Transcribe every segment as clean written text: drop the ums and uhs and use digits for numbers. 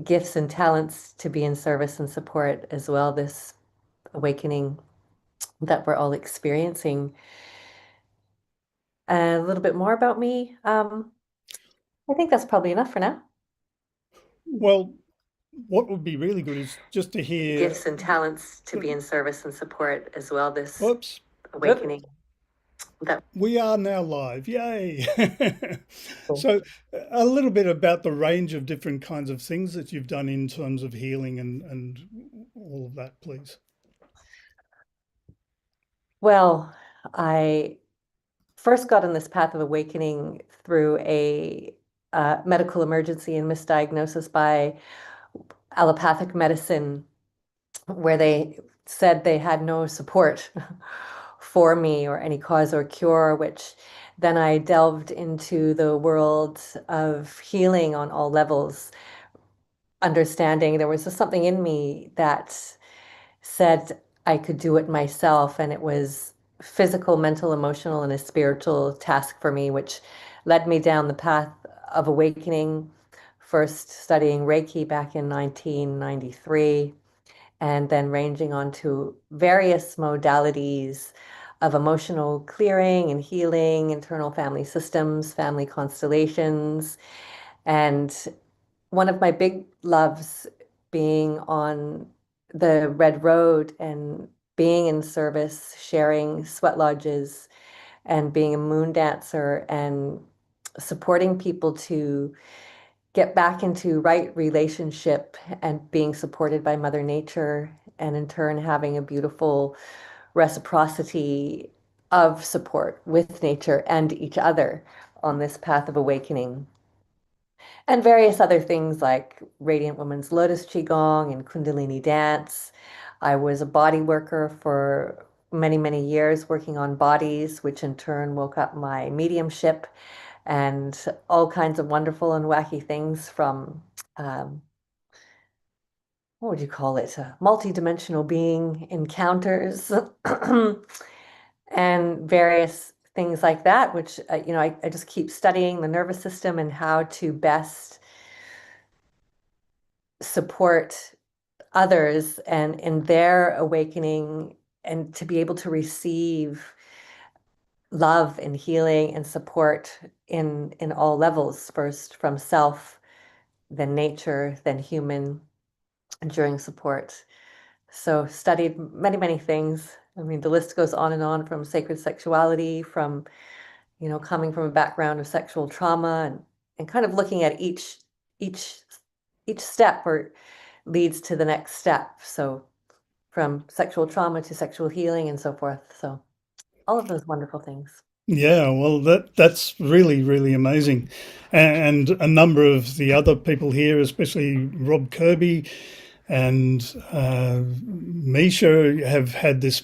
gifts and talents to be in service and support as well, this awakening that we're all experiencing. A little bit more about me. I think that's probably enough for now. Well, what would be really good is just to hear. Gifts and talents to be in service and support as well, this Oops, awakening that. we are now live. Yay. So, a little bit about the range of different kinds of things that you've done in terms of healing and all of that, please. Well, I first got on this path of awakening through a medical emergency and misdiagnosis by allopathic medicine, where they said they had no support for me or any cause or cure, which then I delved into the world of healing on all levels, understanding there was just something in me that said I could do it myself. And it was physical, mental, emotional, and a spiritual task for me, which led me down the path of awakening, first studying Reiki back in 1993, and then ranging on to various modalities of emotional clearing and healing, internal family systems, family constellations, and one of my big loves being on the Red Road and being in service, sharing sweat lodges and being a moon dancer and supporting people to get back into right relationship and being supported by Mother Nature, and in turn having a beautiful reciprocity of support with nature and each other on this path of awakening. And various other things like Radiant Woman's Lotus Qigong and Kundalini dance. I was a body worker for many, many years, working on bodies, which in turn woke up my mediumship, and all kinds of wonderful and wacky things from, um, what would you call it? Multi-dimensional being encounters and various things like that, which, I just keep studying the nervous system and how to best support others and in their awakening, and to be able to receive love and healing and support in all levels, first from self, then nature, then human, during support. So studied many, many things. I mean, the list goes on and on, from sacred sexuality, from, coming from a background of sexual trauma, and kind of looking at each each step or leads to the next step. So from sexual trauma to sexual healing and so forth. So all of those wonderful things. Yeah, well, that's really, really amazing. And a number of the other people here, especially Rob Kirby and Miesha, have had this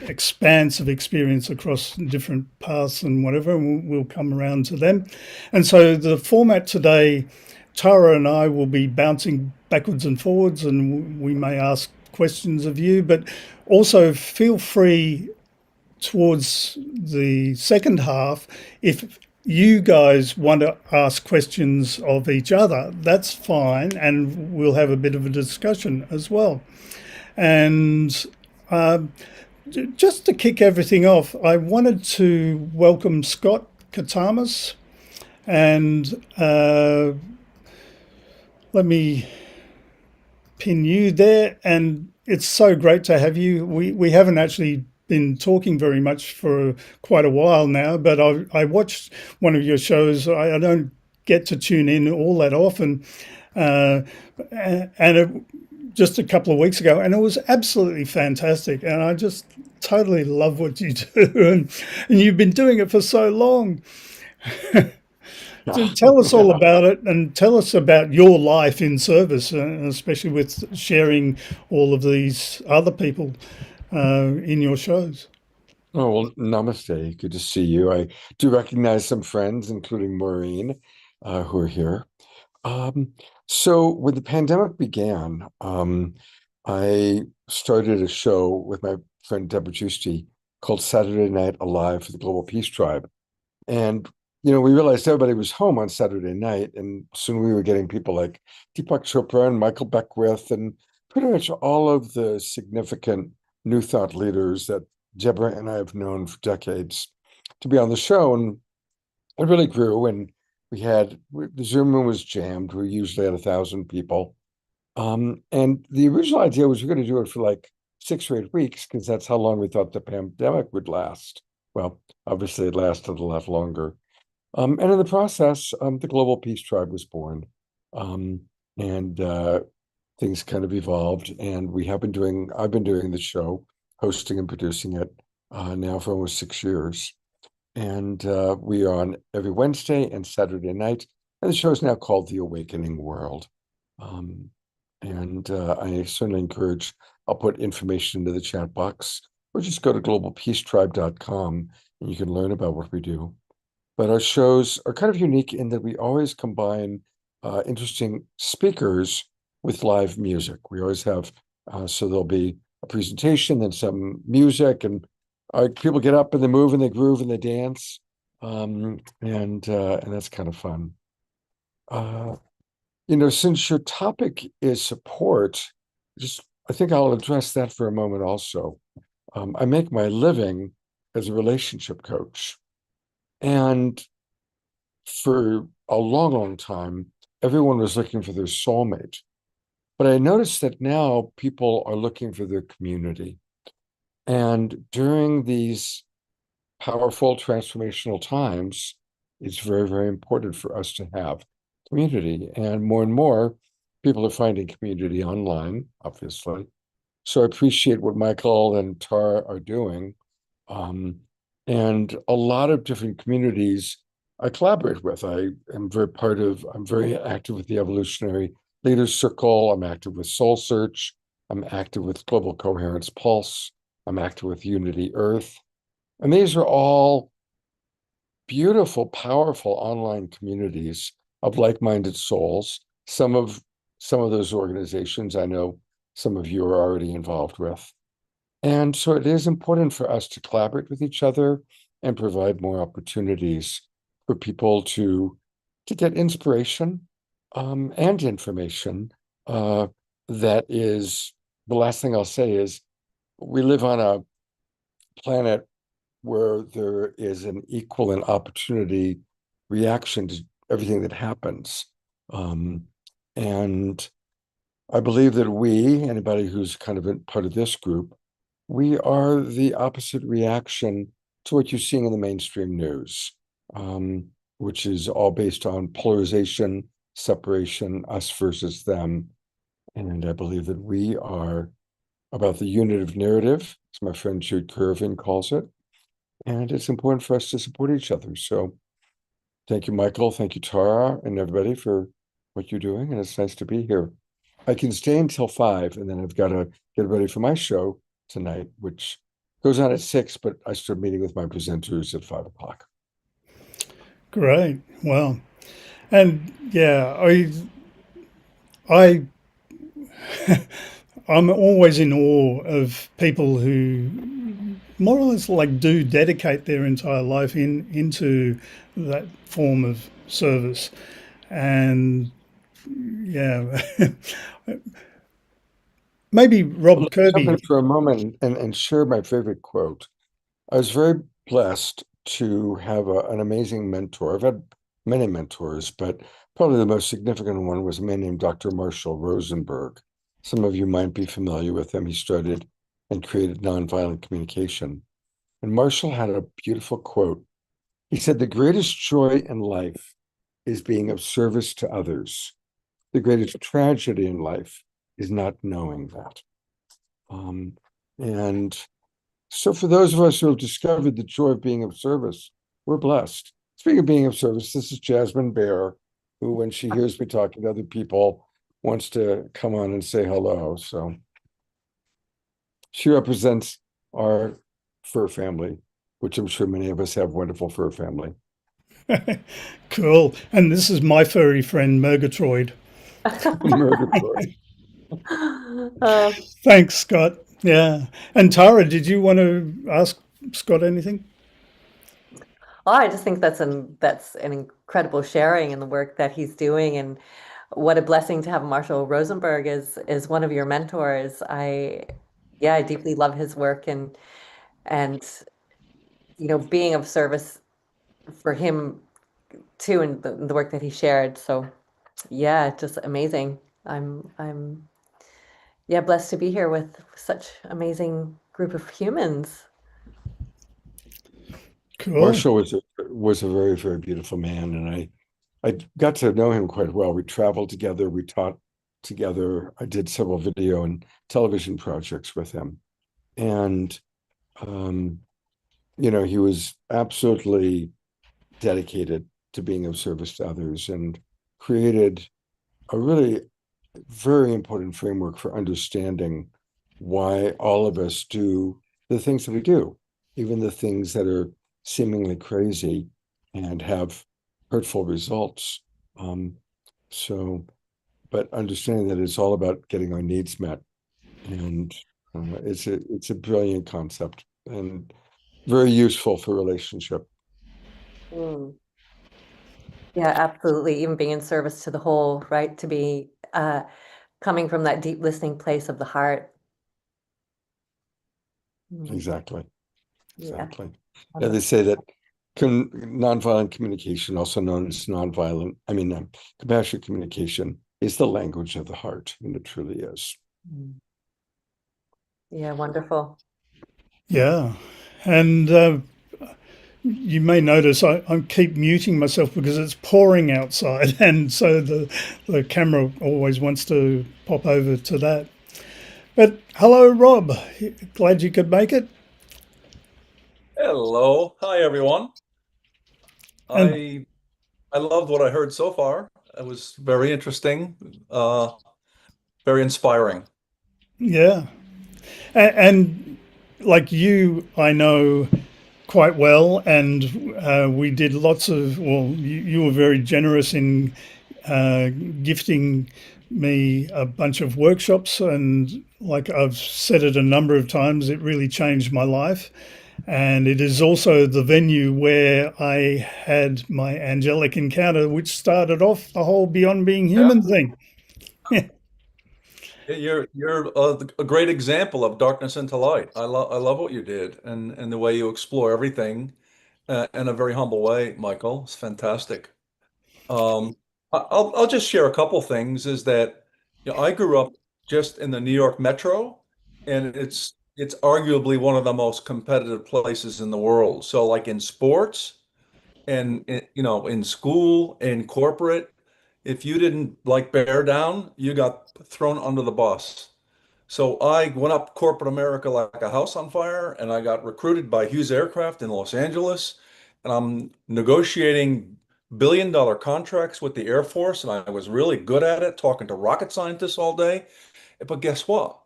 expansive experience across different paths and whatever, and we'll come around to them. And so the format today, Tara and I will be bouncing backwards and forwards, and we may ask questions of you, but also feel free towards the second half, if you guys want to ask questions of each other, that's fine, and we'll have a bit of a discussion as well. And just to kick everything off, I wanted to welcome Scott Catamas, and let me pin you there. And it's so great to have you. We haven't actually been talking very much for quite a while now, but I watched one of your shows. I don't get to tune in all that often, and just a couple of weeks ago, and it was absolutely fantastic. And I just totally love what you do, and you've been doing it for so long. So tell us all about it, and tell us about your life in service, especially with sharing all of these other people in your shows. Oh, well, namaste. Good to see you. I do recognize some friends, including Maureen, who are here. Um, so when the pandemic began, I started a show with my friend Deborah Giusti called Saturday Night Alive for the Global Peace Tribe. And, we realized everybody was home on Saturday night, and soon we were getting people like Deepak Chopra and Michael Beckwith and pretty much all of the significant New Thought leaders that Deborah and I have known for decades to be on the show. And it really grew, and the Zoom room was jammed. We usually had 1,000 people. And the original idea was we're going to do it for like 6 or 8 weeks because that's how long we thought the pandemic would last. Well, obviously it lasted a lot longer. And in the process, the Global Peace Tribe was born. And things kind of evolved. And I've been doing the show, hosting and producing it now for almost 6 years. And we are on every Wednesday and Saturday night. And the show is now called The Awakening World. And I certainly encourage, I'll put information into the chat box, or just go to globalpeacetribe.com and you can learn about what we do. But our shows are kind of unique in that we always combine interesting speakers with live music. We always have, so there'll be a presentation, then some music, and people get up and they move and they groove and they dance. And that's kind of fun. Since your topic is support, I think I'll address that for a moment also. I make my living as a relationship coach. And for a long, long time, everyone was looking for their soulmate. But I noticed that now people are looking for their community. And during these powerful transformational times, it's very, very important for us to have community. And more people are finding community online, obviously. So I appreciate what Michael and Tara are doing. And a lot of different communities I collaborate with. I'm very active with the Evolutionary Leaders Circle. I'm active with Soul Search. I'm active with Global Coherence Pulse. I'm active with Unity Earth. And these are all beautiful, powerful online communities of like-minded souls. Some of those organizations I know some of you are already involved with. And so it is important for us to collaborate with each other and provide more opportunities for people to get inspiration and information. That is, the last thing I'll say is, we live on a planet where there is an equal and opportunity reaction to everything that happens. And I believe that anybody who's kind of part of this group, we are the opposite reaction to what you're seeing in the mainstream news, which is all based on polarization, separation, us versus them. And I believe that we are about the unitive narrative, as my friend Jurkofsky calls it. And it's important for us to support each other. So thank you, Michael. Thank you, Tara, and everybody for what you're doing. And it's nice to be here. I can stay until 5, and then I've got to get ready for my show tonight, which goes on at 6, but I start meeting with my presenters at 5 o'clock. Great. Wow. And yeah, I I'm always in awe of people who more or less do dedicate their entire life into that form of service. And yeah, maybe Rob Kirby. For a moment and share my favorite quote. I was very blessed to have an amazing mentor. I've had many mentors, but probably the most significant one was a man named Dr. Marshall Rosenberg. Some of you might be familiar with him. He started and created nonviolent communication. And Marshall had a beautiful quote. He said, "The greatest joy in life is being of service to others. The greatest tragedy in life is not knowing that." And so for those of us who have discovered the joy of being of service, we're blessed. Speaking of being of service, this is Jasmine Bear, who, when she hears me talking to other people, wants to come on and say hello. So she represents our fur family, which I'm sure many of us have wonderful fur family. Cool. And this is my furry friend, Murgatroyd. Murgatroyd. Thanks, Scott. Yeah. And Tara, did you want to ask Scott anything? Oh, I just think that's an incredible sharing in the work that he's doing, and what a blessing to have Marshall Rosenberg as one of your mentors. Yeah, I deeply love his work, and being of service for him too, and the work that he shared. So yeah, just amazing. I'm yeah, blessed to be here with such amazing group of humans. Cool. Marshall was a very, very beautiful man, and I got to know him quite well. We traveled together, we taught together. I did several video and television projects with him, and um, he was absolutely dedicated to being of service to others, and created a really very important framework for understanding why all of us do the things that we do, even the things that are seemingly crazy and have hurtful results. Um, so, but understanding that it's all about getting our needs met, and it's a brilliant concept and very useful for relationship. Mm. Yeah, absolutely. Even being in service to the whole, right? To be coming from that deep listening place of the heart. Mm. Exactly. Yeah, Exactly. Yeah, they wonderful. say that nonviolent communication, also known as compassionate communication, is the language of the heart, and it truly is. Mm. Yeah, wonderful. Yeah. And you may notice I keep muting myself because it's pouring outside, and so the camera always wants to pop over to that. But hello, Rob. Glad you could make it. Hello. Hi, everyone. And I I loved what I heard so far. It was very interesting, very inspiring. yeah, and like you, I know quite well, and we did lots of. Well, you were very generous in gifting me a bunch of workshops, and like I've said it a number of times, it really changed my life. And it is also the venue where I had my angelic encounter, which started off the whole Beyond Being Yeah. Human thing. You're a great example of darkness into light. I love what you did, and the way you explore everything in a very humble way, Michael. It's fantastic. Um, I'll just share a couple things. Is that I grew up just in the New York metro, and it's arguably one of the most competitive places in the world. So, like in sports. And in school, in corporate, if you didn't like bear down, you got thrown under the bus. So I went up corporate America like a house on fire, and I got recruited by Hughes Aircraft in Los Angeles, and I'm negotiating billion-dollar contracts with the Air Force, and I was really good at it, talking to rocket scientists all day. But guess what?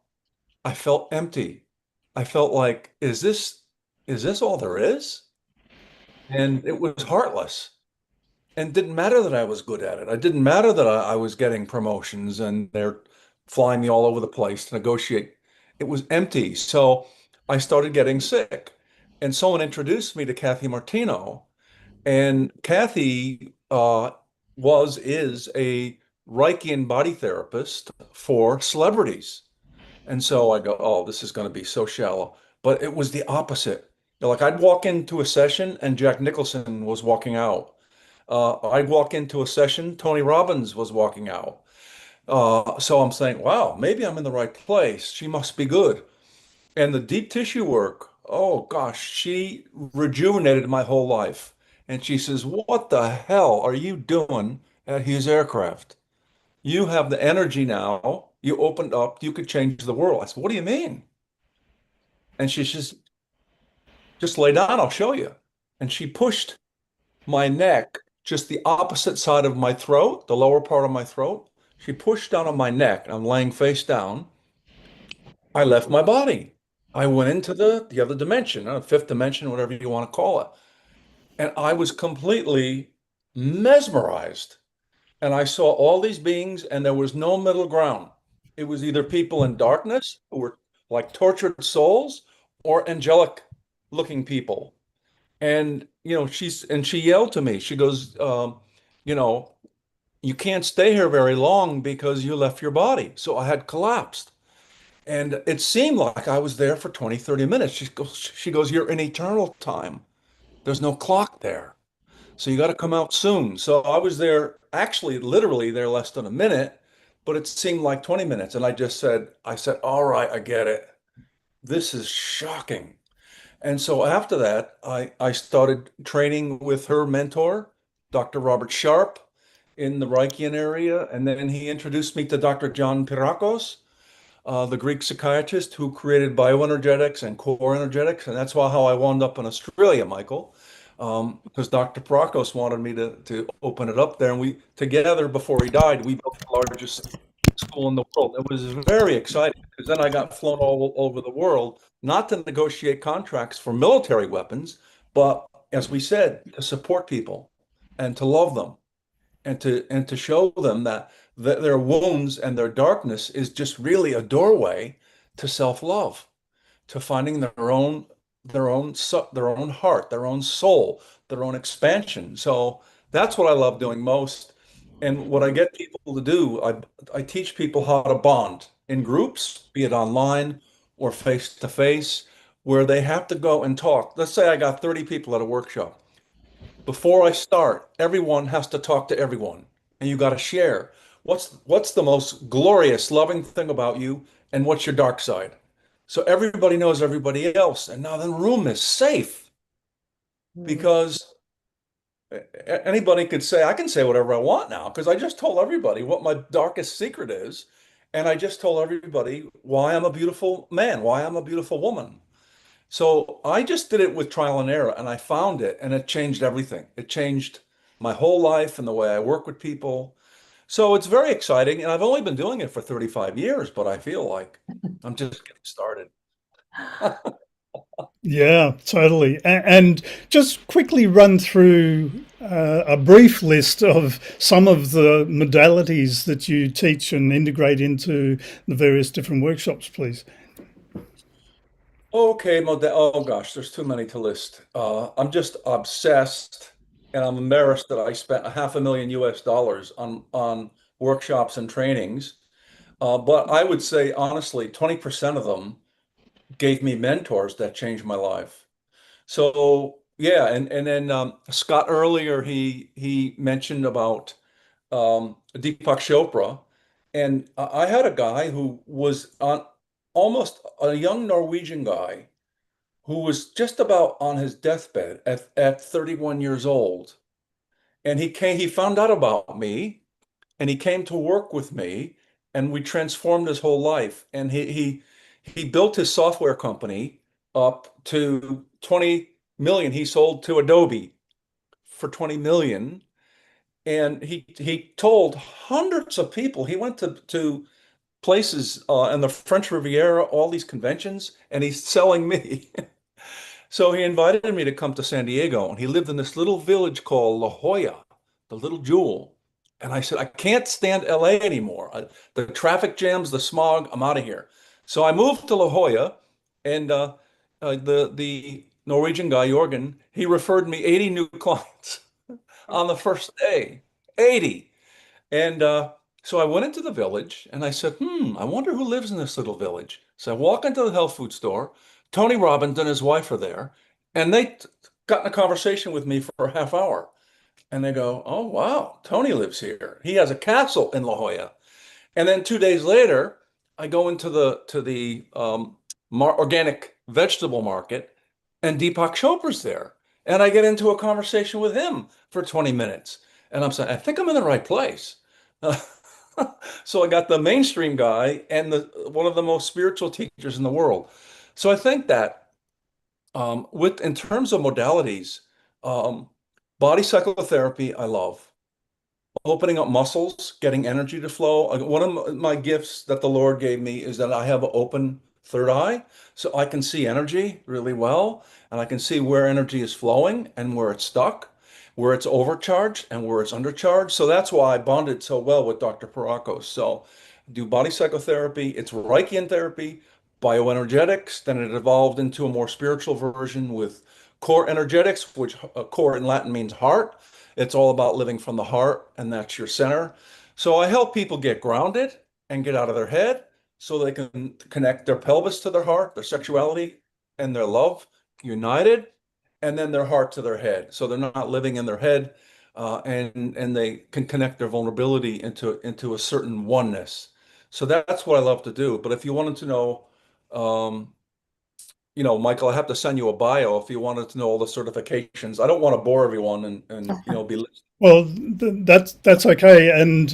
I felt empty. I felt like, is this all there is? And it was heartless. And didn't matter that I was good at it. It didn't matter that I was getting promotions and they're flying me all over the place to negotiate. It was empty. So I started getting sick. And someone introduced me to Kathy Martino. And Kathy is a Reiki and body therapist for celebrities. And so I go, oh, this is going to be so shallow. But it was the opposite. Like I'd walk into a session and Jack Nicholson was walking out. I'd walk into a session, Tony Robbins was walking out. So I'm saying, wow, maybe I'm in the right place. She must be good. And the deep tissue work, oh gosh, she rejuvenated my whole life. And she says, what the hell are you doing at Hughes Aircraft? You have the energy now. You opened up, you could change the world. I said, what do you mean? And she says, just lay down, I'll show you. And she pushed my neck, just the opposite side of my throat, the lower part of my throat. She pushed down on my neck. I'm laying face down. I left my body. I went into the other dimension, fifth dimension, whatever you want to call it. And I was completely mesmerized. And I saw all these beings, and there was no middle ground. It was either people in darkness who were like tortured souls or angelic looking people. And she yelled to me. She goes, you know, you can't stay here very long because you left your body. So I had collapsed. And it seemed like I was there for 20, 30 minutes. She goes, you're in eternal time. There's no clock there. So you got to come out soon. So I was there, actually, literally there less than a minute, but it seemed like 20 minutes. And I said, all right, I get it. This is shocking. And so after that, I started training with her mentor, Dr. Robert Sharp, in the Reichian area. And then he introduced me to Dr. John Pirakos, the Greek psychiatrist who created bioenergetics and core energetics. And that's how I wound up in Australia, Michael, because Dr. Pirakos wanted me to open it up there. And we together, before he died, we built the largest school in the world. It was very exciting because then I got flown all over the world, not to negotiate contracts for military weapons, but as we said, to support people and to love them and to show them that their wounds and their darkness is just really a doorway to self-love, to finding their own heart, their own soul, their own expansion. So that's what I love doing most. And what I get people to do, I teach people how to bond in groups, be it online or face to face, where they have to go and talk. Let's say I got 30 people at a workshop. Before I start, everyone has to talk to everyone, and you got to share what's the most glorious, loving thing about you, and what's your dark side. So everybody knows everybody else, and now the room is safe because anybody could say, I can say whatever I want now because I just told everybody what my darkest secret is, and I just told everybody why I'm a beautiful man, why I'm a beautiful woman. So I just did it with trial and error and I found it and it changed everything. It changed my whole life and the way I work with people. So it's very exciting. And I've only been doing it for 35 years, but I feel like I'm just getting started. Yeah, totally. And just quickly run through a brief list of some of the modalities that you teach and integrate into the various different workshops, please. Okay, oh gosh, there's too many to list. I'm just obsessed and I'm embarrassed that I spent $500,000 on workshops and trainings. But I would say honestly, 20% of them gave me mentors that changed my life. So yeah, and then Scott earlier he mentioned about Deepak Chopra, and I had a guy who was on almost a young Norwegian guy who was just about on his deathbed at 31 years old, and he found out about me and he came to work with me and we transformed his whole life and he built his software company up to 20 million. He sold to Adobe for 20 million and he told hundreds of people. He went to places in the French Riviera, all these conventions, and he's selling me. So he invited me to come to San Diego, and he lived in this little village called La Jolla, the little jewel. And I said, I can't stand LA anymore. The traffic jams, the smog, I'm out of here. So I moved to La Jolla, and the Norwegian guy, Jorgen, he referred me 80 new clients on the first day. 80. And so I went into the village and I said, I wonder who lives in this little village. So I walk into the health food store. Tony Robbins and his wife are there, and they got in a conversation with me for a half hour. And they go, "Oh, wow, Tony lives here. He has a castle in La Jolla." And then 2 days later, I go into the organic vegetable market, and Deepak Chopra's there. And I get into a conversation with him for 20 minutes. And I'm saying, I think I'm in the right place. So I got the mainstream guy and one of the most spiritual teachers in the world. So I think that with in terms of modalities, um, body psychotherapy, I love opening up muscles, getting energy to flow. One of my gifts that the Lord gave me is that I have an open third eye, so I can see energy really well, and I can see where energy is flowing and where it's stuck, where it's overcharged and where it's undercharged. So that's why I bonded so well with Dr. Parakos. So I do body psychotherapy, it's Reichian therapy, bioenergetics, then it evolved into a more spiritual version with core energetics, which core in Latin means heart. It's all about living from the heart, and that's your center. So I help people get grounded and get out of their head so they can connect their pelvis to their heart, their sexuality and their love united, and then their heart to their head. So they're not living in their head, and they can connect their vulnerability into a certain oneness. So that's what I love to do. But if you wanted to know, Michael, I have to send you a bio if you wanted to know all the certifications. I don't want to bore everyone and be. Well, that's okay. And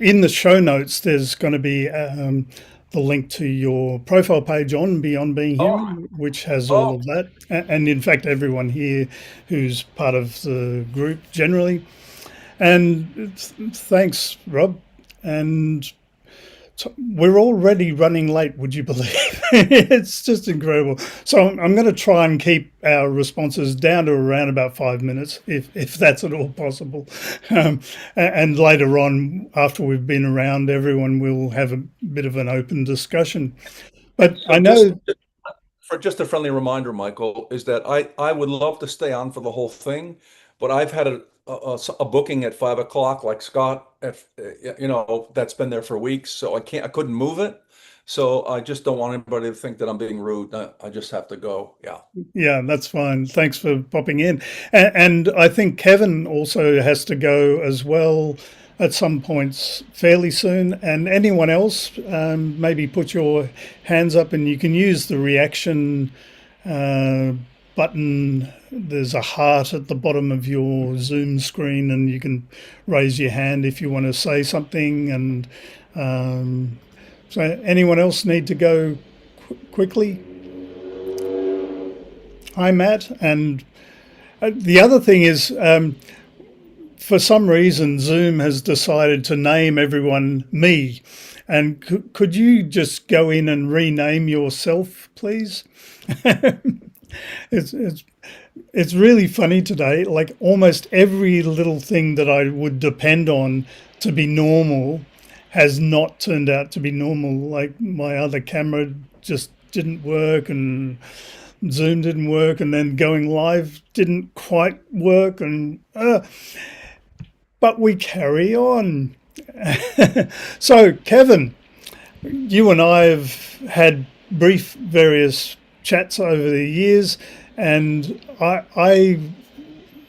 in the show notes, there's going to be the link to your profile page on Beyond Being Human, which has all of that. And in fact, everyone here who's part of the group generally. And thanks, Rob. And we're already running late, would you believe? It's just incredible. So I'm going to try and keep our responses down to around about 5 minutes, if that's at all possible. And later on, after we've been around, everyone will have a bit of an open discussion. But so I know... For just a friendly reminder, Michael, is that I would love to stay on for the whole thing, but I've had a booking at 5 o'clock, like Scott, that's been there for weeks, so I couldn't move it. So I just don't want anybody to think that I'm being rude. I just have to go. Yeah, that's fine. Thanks for popping in. And I think Kevin also has to go as well at some points fairly soon. And anyone else, maybe put your hands up, and you can use the reaction button. There's a heart at the bottom of your Zoom screen, and you can raise your hand if you want to say something. And so anyone else need to go quickly? Hi, Matt. And the other thing is, for some reason, Zoom has decided to name everyone me. And could you just go in and rename yourself, please? It's really funny today. Like almost every little thing that I would depend on to be normal has not turned out to be normal. Like my other camera just didn't work, and Zoom didn't work, and then going live didn't quite work, and but we carry on. So Kevin, you and I have had brief various chats over the years, and I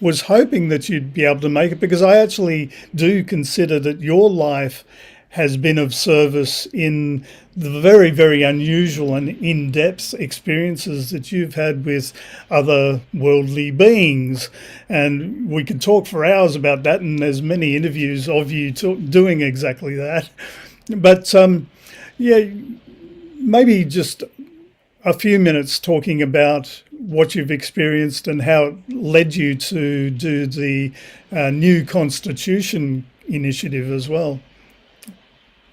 was hoping that you'd be able to make it, because I actually do consider that your life has been of service in the very, very unusual and in-depth experiences that you've had with other worldly beings. And we could talk for hours about that, and there's many interviews of you doing exactly that. But maybe just a few minutes talking about what you've experienced and how it led you to do the New Constitution initiative as well.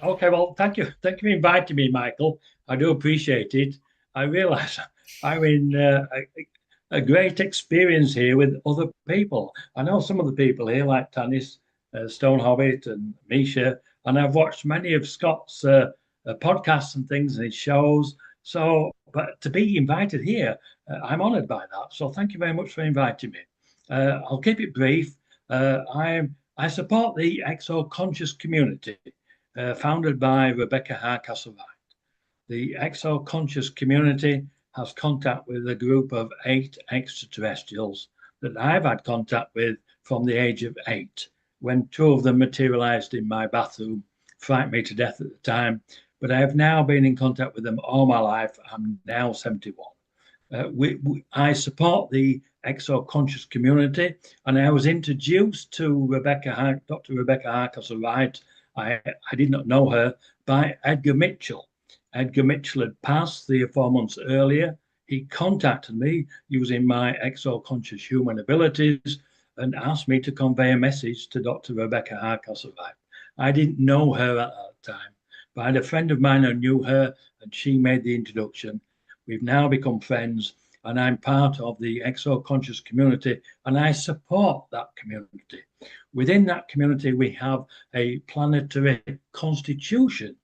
Okay, well, thank you for inviting me, Michael. I do appreciate it. I realise I'm in a great experience here with other people. I know some of the people here, like Tanys, Stone Hobbit, and Miesha, and I've watched many of Scott's podcasts and things and his shows. So, but to be invited here, I'm honoured by that. So, thank you very much for inviting me. I'll keep it brief. I support the Exo Conscious community. Founded by Rebecca Hardcastle-Wright. The Exo Conscious community has contact with a group of 8 extraterrestrials that I've had contact with from the age of 8, when 2 of them materialized in my bathroom, frightened me to death at the time. But I have now been in contact with them all my life. I'm now 71. I support the Exo Conscious community, and I was introduced to Dr. Rebecca Hardcastle-Wright. I did not know her, by Edgar Mitchell. Edgar Mitchell had passed 3 or 4 months earlier. He contacted me using my Exo Conscious human abilities and asked me to convey a message to Dr. Rebecca Hardcastle-Wright. I didn't know her at that time, but I had a friend of mine who knew her, and she made the introduction. We've now become friends, and I'm part of the Exo Conscious community, and I support that community. Within that community, we have a planetary constitution.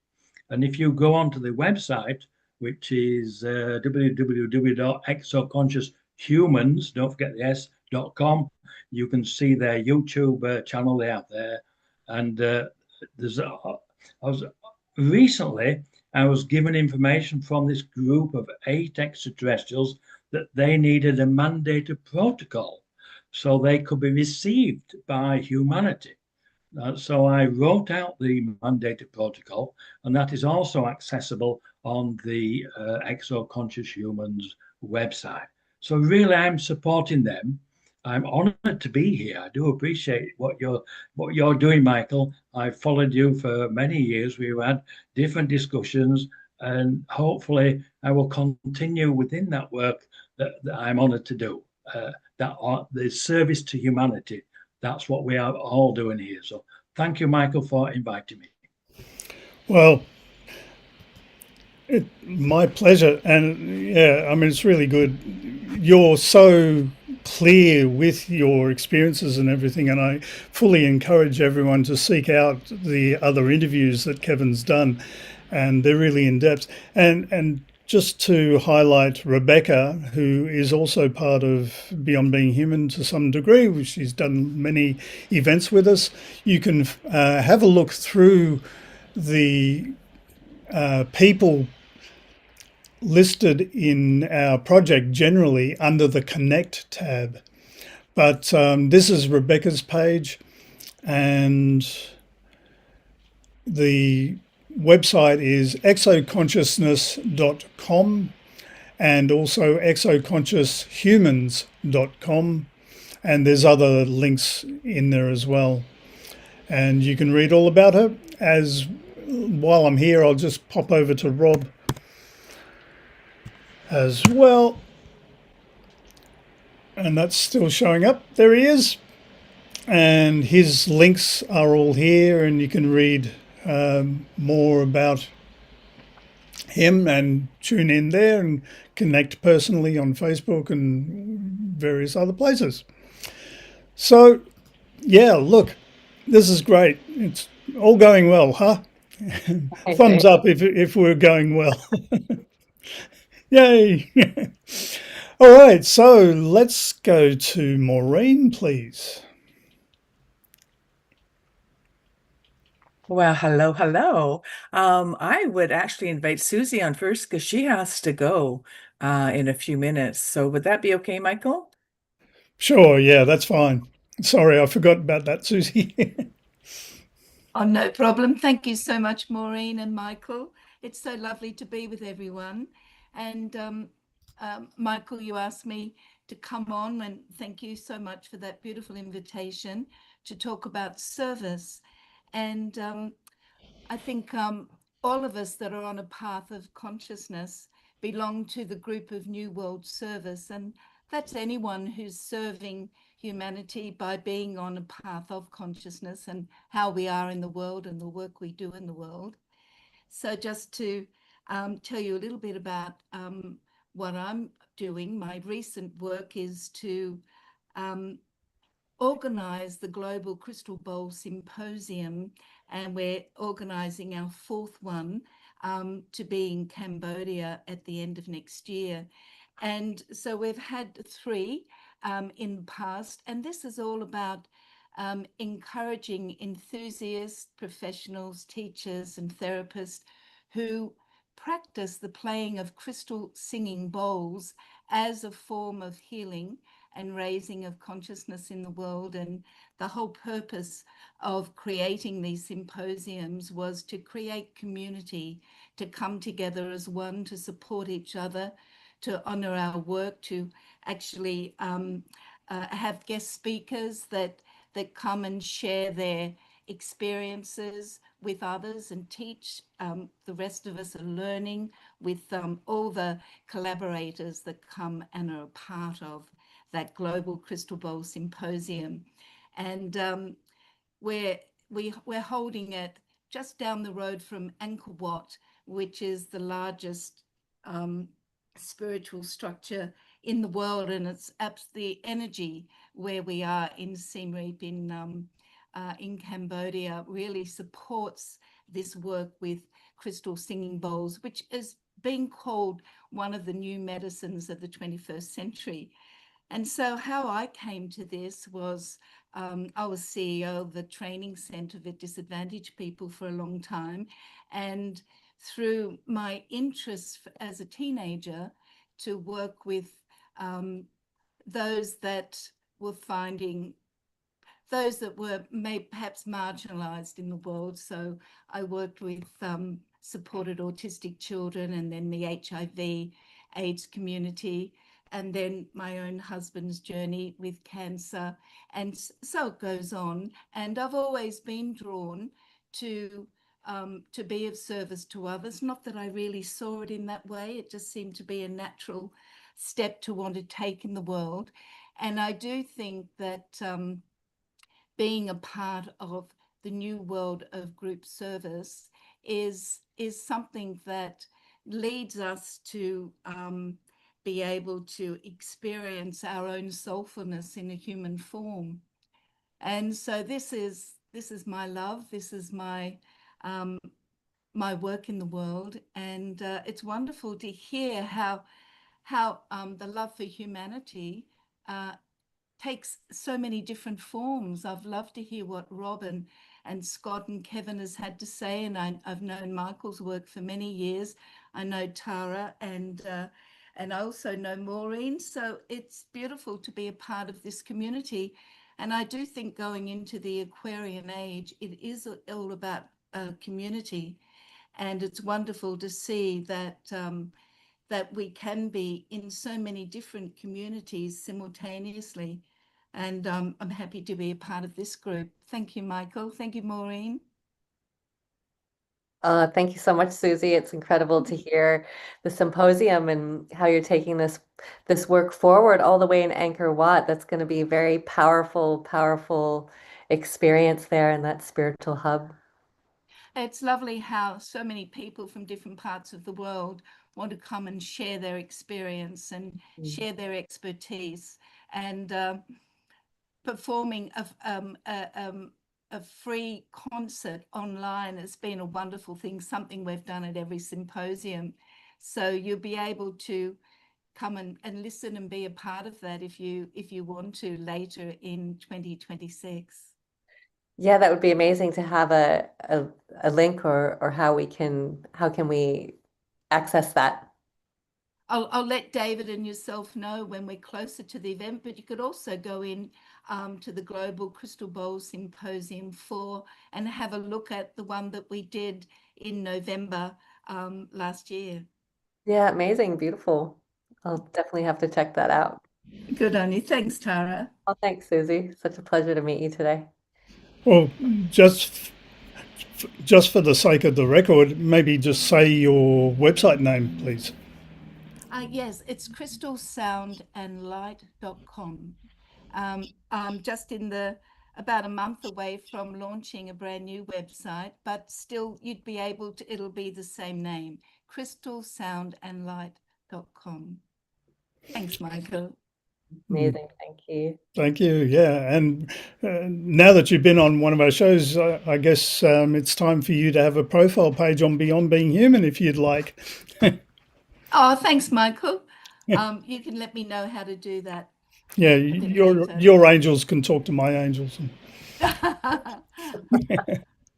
And if you go onto the website, which is www.exoconscious humans, don't forget the s.com. You can see their YouTube channel they have there. And recently I was given information from this group of 8 extraterrestrials that they needed a mandated protocol so they could be received by humanity. So I wrote out the mandated protocol, and that is also accessible on the Exo Conscious Humans website. So really, I'm supporting them. I'm honoured to be here. I do appreciate what you're doing, Michael. I've followed you for many years. We've had different discussions, and hopefully, I will continue within that work that I'm honoured to do. The service to humanity. That's what we are all doing here. So thank you, Michael, for inviting me. Well, my pleasure. And yeah, I mean, it's really good. You're so clear with your experiences and everything. And I fully encourage everyone to seek out the other interviews that Kevin's done. And they're really in depth. And just to highlight Rebecca, who is also part of Beyond Being Human to some degree, she's done many events with us. You can have a look through the people listed in our project generally under the Connect tab. But this is Rebecca's page, and the website is exoconsciousness.com and also exoconscioushumans.com, and there's other links in there as well. And you can read all about her. As while I'm here, I'll just pop over to Rob as well. And that's still showing up. There he is. And his links are all here, and you can read more about him and tune in there and connect personally on Facebook and various other places. So, yeah, look, this is great. It's all going well, huh? Thumbs up if we're going well. Yay. All right, so let's go to Maureen, please. Well, hello, hello. I would actually invite Susie on first because she has to go in a few minutes. So would that be okay, Michael? Sure, yeah, that's fine. Sorry, I forgot about that, Susie. Oh, no problem. Thank you so much, Maureen and Michael. It's so lovely to be with everyone. And Michael, you asked me to come on, and thank you so much for that beautiful invitation to talk about service. And I think all of us that are on a path of consciousness belong to the group of New World Service. And that's anyone who's serving humanity by being on a path of consciousness and how we are in the world and the work we do in the world. So just to tell you a little bit about what I'm doing, my recent work is to organize the Global Crystal Bowl Symposium, and we're organizing our 4th one to be in Cambodia at the end of next year. And so we've had 3 in the past, and this is all about encouraging enthusiasts, professionals, teachers and therapists who practice the playing of crystal singing bowls as a form of healing and raising of consciousness in the world. And the whole purpose of creating these symposiums was to create community, to come together as one, to support each other, to honor our work, to actually have guest speakers that come and share their experiences with others and teach. The rest of us are learning with all the collaborators that come and are a part of that Global Crystal Bowl Symposium. And we're holding it just down the road from Angkor Wat, which is the largest spiritual structure in the world, and it's the energy where we are in Siem Reap in Cambodia really supports this work with crystal singing bowls, which is being called one of the new medicines of the 21st century. And so how I came to this was I was CEO of the training center for disadvantaged people for a long time. And through my interest as a teenager to work with those that were perhaps marginalized in the world. So I worked with supported autistic children, and then the HIV AIDS community, and then my own husband's journey with cancer. And so it goes on. And I've always been drawn to be of service to others. Not that I really saw it in that way. It just seemed to be a natural step to want to take in the world. And I do think that being a part of the new world of group service is something that leads us to be able to experience our own soulfulness in a human form. And so this is my love. This is my my work in the world, and it's wonderful to hear how the love for humanity takes so many different forms. I've loved to hear what Robin and Scott and Kevin has had to say, and I've known Michael's work for many years. I know Tara, and I also know Maureen. So it's beautiful to be a part of this community. And I do think going into the Aquarian age, it is all about community. And it's wonderful to see that that we can be in so many different communities simultaneously. And I'm happy to be a part of this group. Thank you, Michael. Thank you, Maureen. Thank you so much, Susie. It's incredible to hear the symposium and how you're taking this work forward all the way in Angkor Wat. That's going to be a very powerful, powerful experience there in that spiritual hub. It's lovely how so many people from different parts of the world want to come and share their experience and share their expertise. And performing a free concert online has been a wonderful thing, something we've done at every symposium. So you'll be able to come and listen and be a part of that if you want to later in 2026. Yeah, that would be amazing to have a link or how can we access that? I'll let David and yourself know when we're closer to the event, but you could also go in to the Global Crystal Bowl Symposium and have a look at the one that we did in November last year. Yeah, amazing, beautiful. I'll definitely have to check that out. Good on you. Thanks, Tara. Oh, thanks, Susie. Such a pleasure to meet you today. Well, just for the sake of the record, maybe just say your website name, please. Yes, it's crystalsoundandlight.com. I'm just about a month away from launching a brand new website, but still you'd be able to, it'll be the same name, crystalsoundandlight.com. Thanks, Michael. Amazing, thank you. Thank you. Yeah, and now that you've been on one of our shows, I guess it's time for you to have a profile page on Beyond Being Human, if you'd like. Oh, thanks, Michael. You can let me know how to do that. Yeah, your angels can talk to my angels.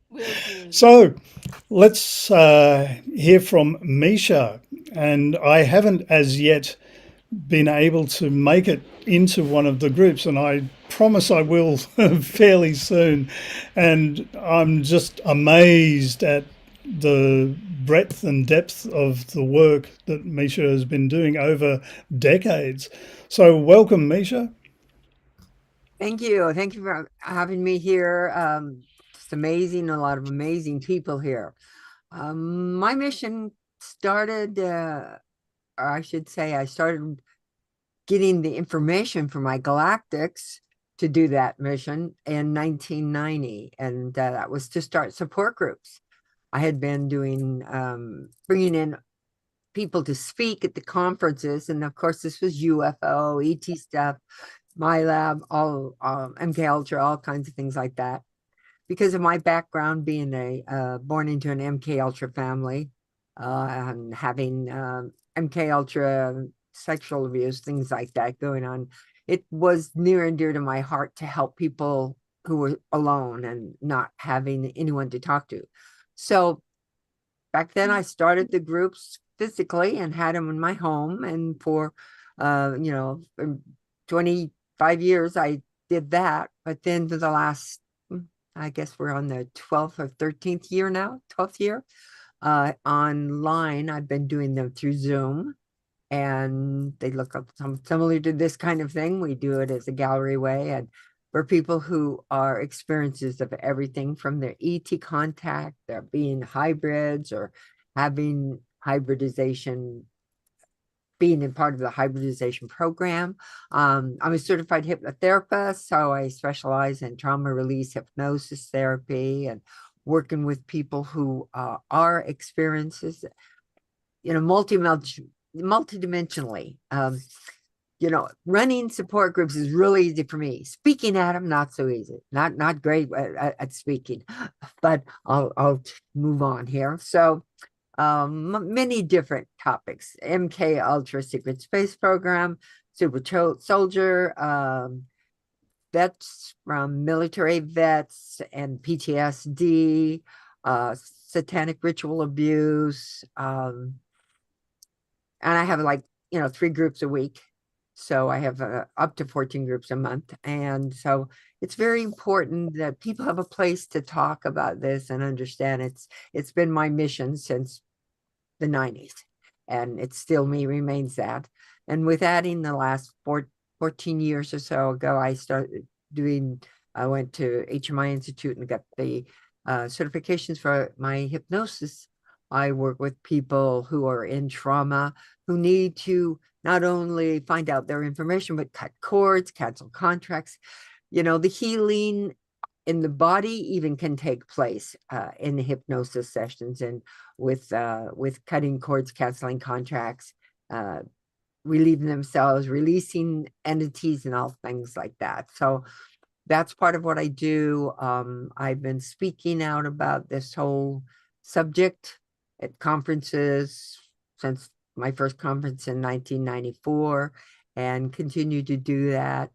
Will do. So let's hear from Miesha, and I haven't as yet been able to make it into one of the groups, and I promise I will fairly soon. And I'm just amazed at the breadth and depth of the work that Miesha has been doing over decades. So welcome, Miesha. Thank you. Thank you for having me here. It's amazing, a lot of amazing people here. My mission started, or I should say, I started getting the information for my galactics to do that mission in 1990, and that was to start support groups. I had been doing, bringing in people to speak at the conferences, and of course this was UFO, ET stuff, my lab, all MK Ultra, all kinds of things like that. Because of my background being born into an MK Ultra family, and having MK Ultra, sexual abuse, things like that going on. It was near and dear to my heart to help people who were alone and not having anyone to talk to. So back then I started the groups physically and had them in my home. And for, 25 years, I did that. But then for the last, I guess we're on the 12th or 13th year now, 12th year, online, I've been doing them through Zoom. And they look up similar to this kind of thing. We do it as a gallery way, and for people who are experiences of everything from their ET contact, their being hybrids or having hybridization, being in part of the hybridization program. I'm a certified hypnotherapist, so I specialize in trauma release hypnosis therapy and working with people who are experiences, multidimensionally. Running support groups is really easy for me. Speaking at them, not so easy. Not great at speaking, but I'll move on here. So many different topics: MK Ultra Secret Space Program, Super Soldier, vets from military vets and PTSD, satanic ritual abuse, and I have 3 groups a week. So I have up to 14 groups a month. And so it's very important that people have a place to talk about this and understand it's been my mission since the 90s. And it still remains that. And with adding the last 14 years or so ago, I went to HMI Institute and got the certifications for my hypnosis. I work with people who are in trauma, who need to not only find out their information, but cut cords, cancel contracts. The healing in the body even can take place in the hypnosis sessions, and with cutting cords, canceling contracts, relieving themselves, releasing entities and all things like that. So that's part of what I do. I've been speaking out about this whole subject at conferences since my first conference in 1994, and continue to do that.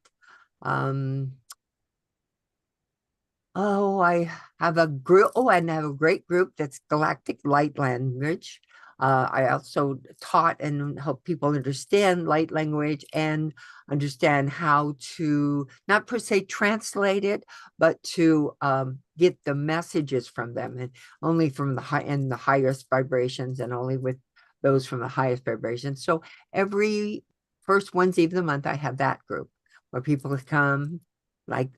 I have a group. And I have a great group that's Galactic Light Language. I also taught and help people understand light language and understand how to not per se translate it, but to get the messages from them, and only from the highest vibrations, and only with those from the highest vibrations. So every first Wednesday of the month, I have that group where people come, like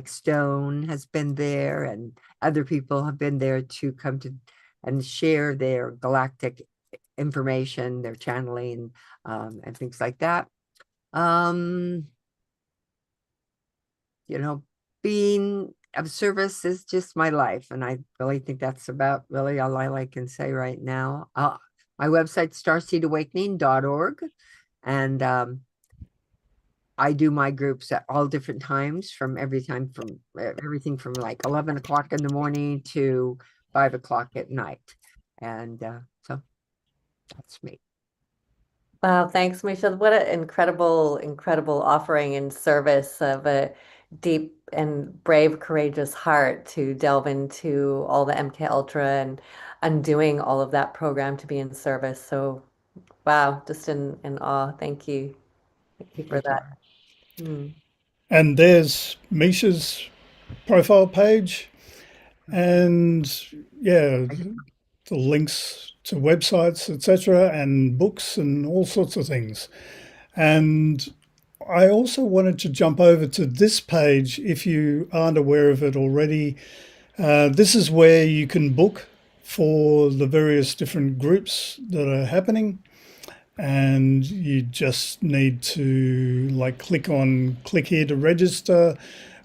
Stone has been there, and other people have been there to come to and share their galactic information, their channeling, and things like that. Being of service is just my life, and I really think that's about really all I can say right now. My website's starseedawakening.org, and I do my groups at all different times, from everything from 11 o'clock in the morning to 5 o'clock at night. And so that's me. Wow, thanks, Miesha. What an incredible offering in service of a deep and brave, courageous heart to delve into all the MK Ultra and undoing all of that program to be in service. So, wow, just in awe. Thank you. Thank you for that. And there's Miesha's profile page, and the links to websites, etc., and books and all sorts of things. And I also wanted to jump over to this page, if you aren't aware of it already. This is where you can book for the various different groups that are happening. And you just need to click here to register,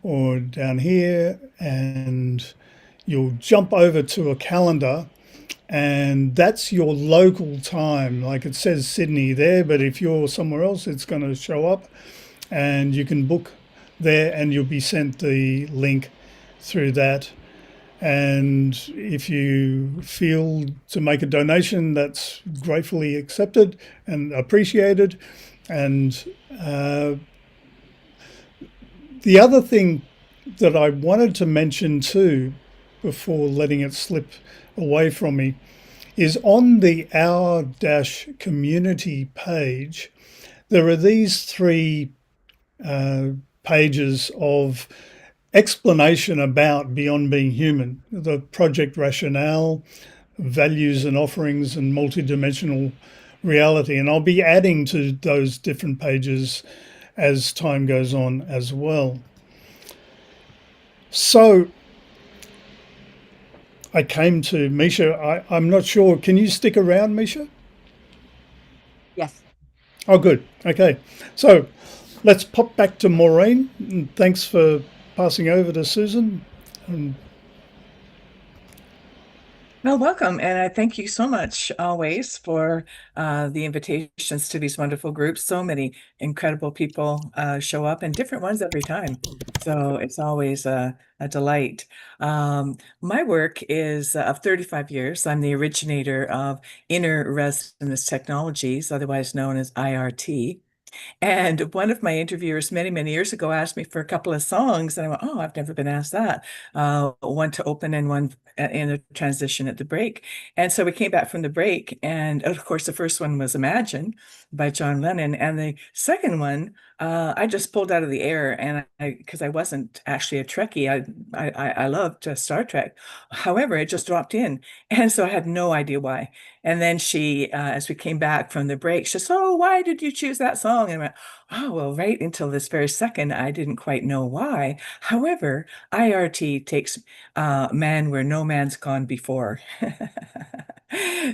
or down here, and you'll jump over to a calendar, and that's your local time. Like it says Sydney there, but if you're somewhere else, it's going to show up, and you can book there, and you'll be sent the link through that. And if you feel to make a donation, that's gratefully accepted and appreciated. And the other thing that I wanted to mention too, before letting it slip away from me, is on the Our Dash community page, there are these three pages of explanation about Beyond Being Human, the project rationale, values and offerings, and multidimensional reality. And I'll be adding to those different pages as time goes on as well. So I came to Miesha. I'm not sure. Can you stick around, Miesha? Yes. Oh, good. Okay. So let's pop back to Maureen. And thanks for passing over to Susan. Well, welcome. And I thank you so much always for the invitations to these wonderful groups. So many incredible people show up, and different ones every time. So it's always a delight. My work is of 35 years. I'm the originator of Inner Resonance Technologies, otherwise known as IRT. And one of my interviewers many, many years ago asked me for a couple of songs, and I went, "Oh, I've never been asked that." One to open and one in a transition at the break. And so we came back from the break, and of course, the first one was Imagine by John Lennon, and the second one I just pulled out of the air, and because I wasn't actually a Trekkie, I loved Star Trek. However, it just dropped in, and so I had no idea why. And then she, as we came back from the break, she said, "Oh, why did you choose that song?" And I went, "Oh, well, right until this very second, I didn't quite know why. However, IRT takes man where no man's gone before."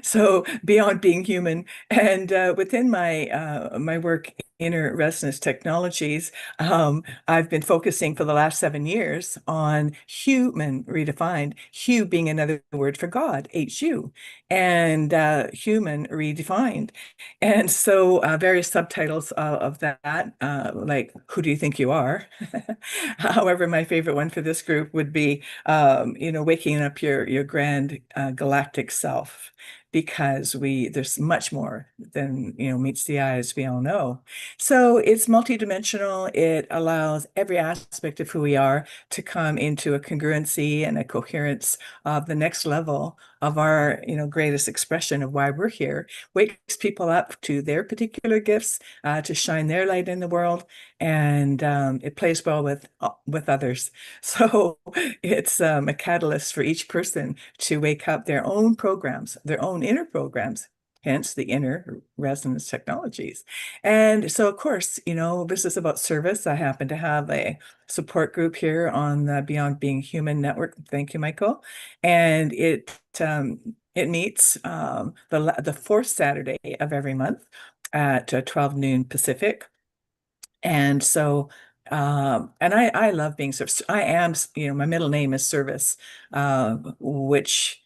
So Beyond Being Human, and within my work, Inner Resonance Technologies, I've been focusing for the last 7 years on human redefined, Hu being another word for God, HU, and human redefined. And so various subtitles of that, like "Who do you think you are?" However, my favorite one for this group would be, waking up your grand galactic self, because there's much more than meets the eye, as we all know. So it's multidimensional. It allows every aspect of who we are to come into a congruency and a coherence of the next level of our greatest expression of why we're here. Wakes people up to their particular gifts, to shine their light in the world, and it plays well with others. So it's a catalyst for each person to wake up their own programs, their own inner programs, hence the Inner Resonance Technologies. And so, of course, this is about service. I happen to have a support group here on the Beyond Being Human network. Thank you, Michael. And it meets the fourth Saturday of every month at 12 noon Pacific. And so, and I love being service. I am, my middle name is Service, which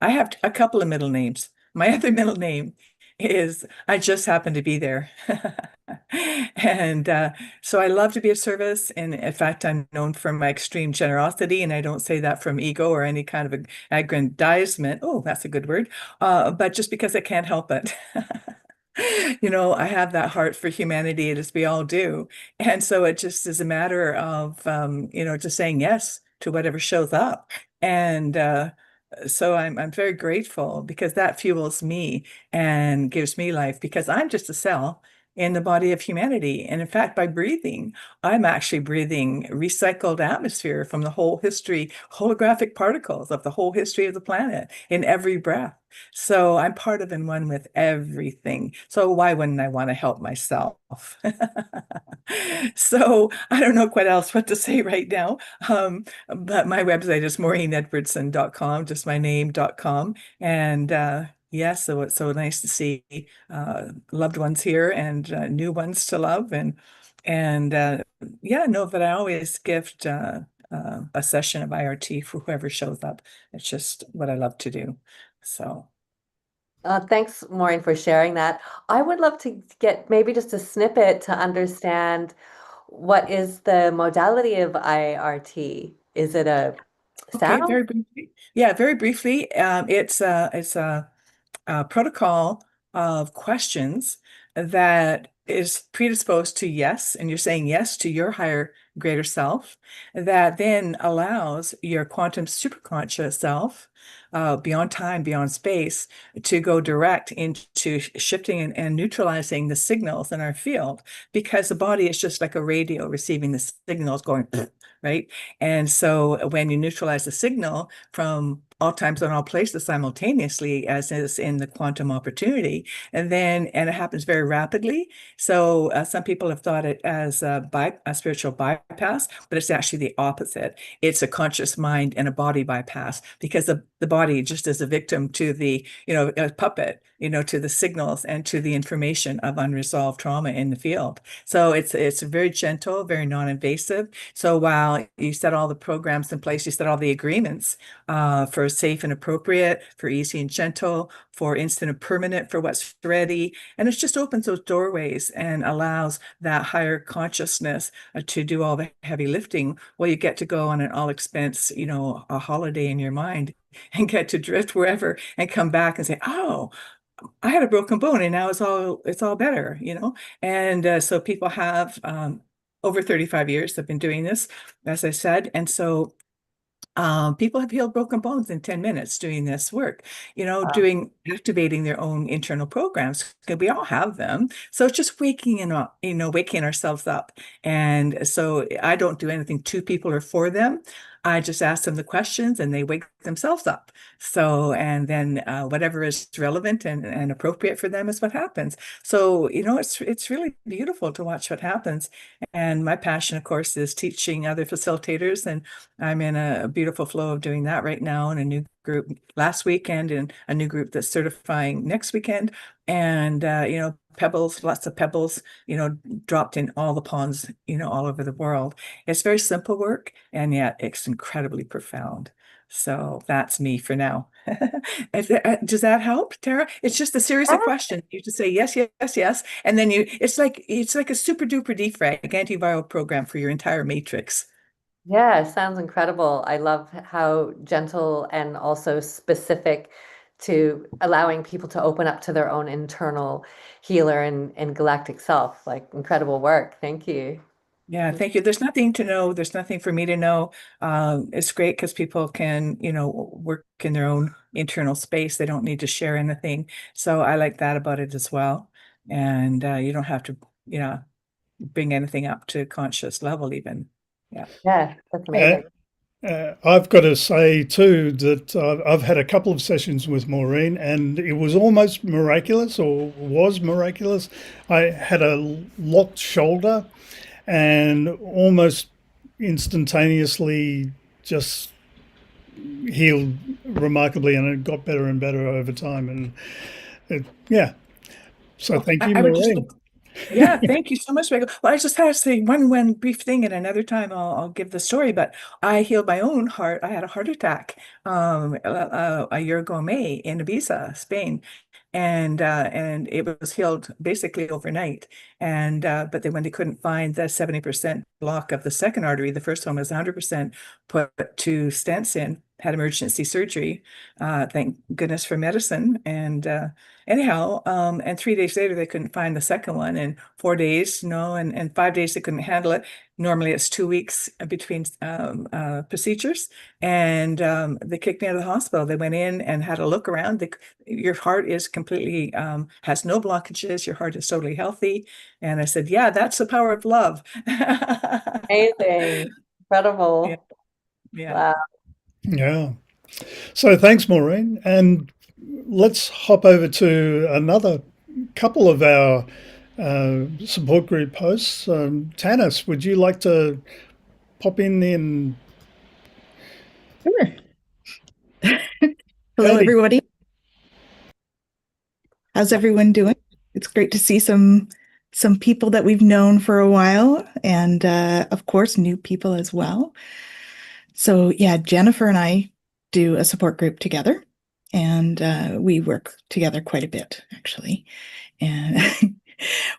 I have a couple of middle names. My other middle name is I just happen to be there. And so I love to be of service. And in fact, I'm known for my extreme generosity. And I don't say that from ego or any kind of aggrandizement. Oh, that's a good word. But just because I can't help it. I have that heart for humanity, as we all do. And so it just is a matter of, just saying yes to whatever shows up. And so I'm very grateful, because that fuels me and gives me life, because I'm just a cell in the body of humanity. And in fact, by breathing, I'm actually breathing recycled atmosphere from the whole history, holographic particles of the whole history of the planet in every breath. So I'm part of and one with everything. So why wouldn't I want to help myself? So I don't know quite else what to say right now. But my website is maureenedwardson.com, just my name.com. And yes, so it's so nice to see loved ones here and new ones to love. And know that I always gift a session of IRT for whoever shows up. It's just what I love to do. So thanks, Maureen, for sharing that. I would love to get maybe just a snippet to understand what is the modality of IRT. Is it a Okay, sound? very briefly. Yeah, very briefly. It's a protocol of questions that is predisposed to yes, and you're saying yes to your higher, greater self, that then allows your quantum superconscious self, beyond time, beyond space, to go direct into shifting and neutralizing the signals in our field, because the body is just like a radio receiving the signals going, right? And so when you neutralize the signal from all times and all places simultaneously, as is in the quantum opportunity, and it happens very rapidly. So some people have thought it as a spiritual bypass, but it's actually the opposite. It's a conscious mind and a body bypass, because the body just is a victim to the, a puppet, to the signals and to the information of unresolved trauma in the field. So it's very gentle, very non-invasive. So while you set all the programs in place, you set all the agreements for safe and appropriate, for easy and gentle, for instant and permanent, for what's ready. And it just opens those doorways and allows that higher consciousness to do all the heavy lifting. Well, you get to go on an all expense, a holiday in your mind, and get to drift wherever and come back and say, oh, I had a broken bone and now it's all better, And so people have over 35 years have been doing this, as I said. And so people have healed broken bones in 10 minutes doing this work, activating their own internal programs, because we all have them. So it's just waking ourselves up. And so I don't do anything to people or for them. I just ask them the questions and they wake themselves up. So, and then whatever is relevant and appropriate for them is what happens. So, it's really beautiful to watch what happens. And my passion, of course, is teaching other facilitators. And I'm in a beautiful flow of doing that right now in a new group last weekend and a new group that's certifying next weekend. And, pebbles, lots of pebbles, dropped in all the ponds, all over the world. It's very simple work, and yet it's incredibly profound. So that's me for now. Does that help, Tara? It's just a series of questions. You just say yes, yes, yes. And then it's like a super duper defrag antiviral program for your entire matrix. Yeah, sounds incredible. I love how gentle and also specific to allowing people to open up to their own internal healer and galactic self. Like, incredible work. Thank you. Yeah, thank you. There's nothing to know. There's nothing for me to know. It's great because people can, work in their own internal space. They don't need to share anything. So I like that about it as well. And you don't have to, bring anything up to conscious level even. Yeah. Yeah, that's amazing. I've got to say too that I've had a couple of sessions with Maureen, and it was almost miraculous, or was miraculous. I had a locked shoulder and almost instantaneously just healed remarkably, and it got better and better over time. And so thank you, Maureen. Yeah, thank you so much, Michael. Well, I just have to say one brief thing, and another time I'll give the story. But I healed my own heart. I had a heart attack a year ago, May, in Ibiza, Spain, and it was healed basically overnight. And but then when they couldn't find the 70% block of the second artery, the first one was 100%, put 2 stents in, had emergency surgery. Thank goodness for medicine. And anyhow, and 3 days later they couldn't find the second one, and 4 days, and 5 days they couldn't handle it. Normally it's 2 weeks between procedures, and they kicked me out of the hospital. They went in and had a look around. Your heart is completely has no blockages. Your heart is totally healthy. And I said, yeah, that's the power of love. Amazing. Incredible. Yeah. Wow. Yeah. So thanks, Maureen. And let's hop over to another couple of our support group hosts. Tanys, would you like to pop in? Sure. Hello, everybody. How's everyone doing? It's great to see some people that we've known for a while, and of course, new people as well. So yeah, Jennifer and I do a support group together, and we work together quite a bit, actually. And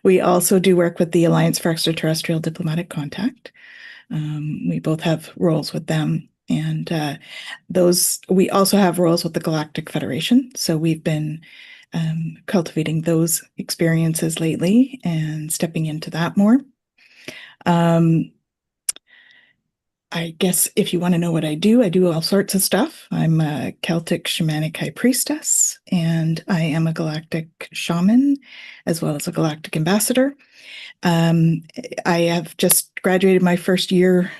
we also do work with the Alliance for Extraterrestrial Diplomatic Contact. We both have roles with them And those, we also have roles with the Galactic Federation. So we've been cultivating those experiences lately and stepping into that more. I guess if you want to know what I do all sorts of stuff. I'm a Celtic shamanic high priestess, and I am a galactic shaman, as well as a galactic ambassador. I have just graduated my first year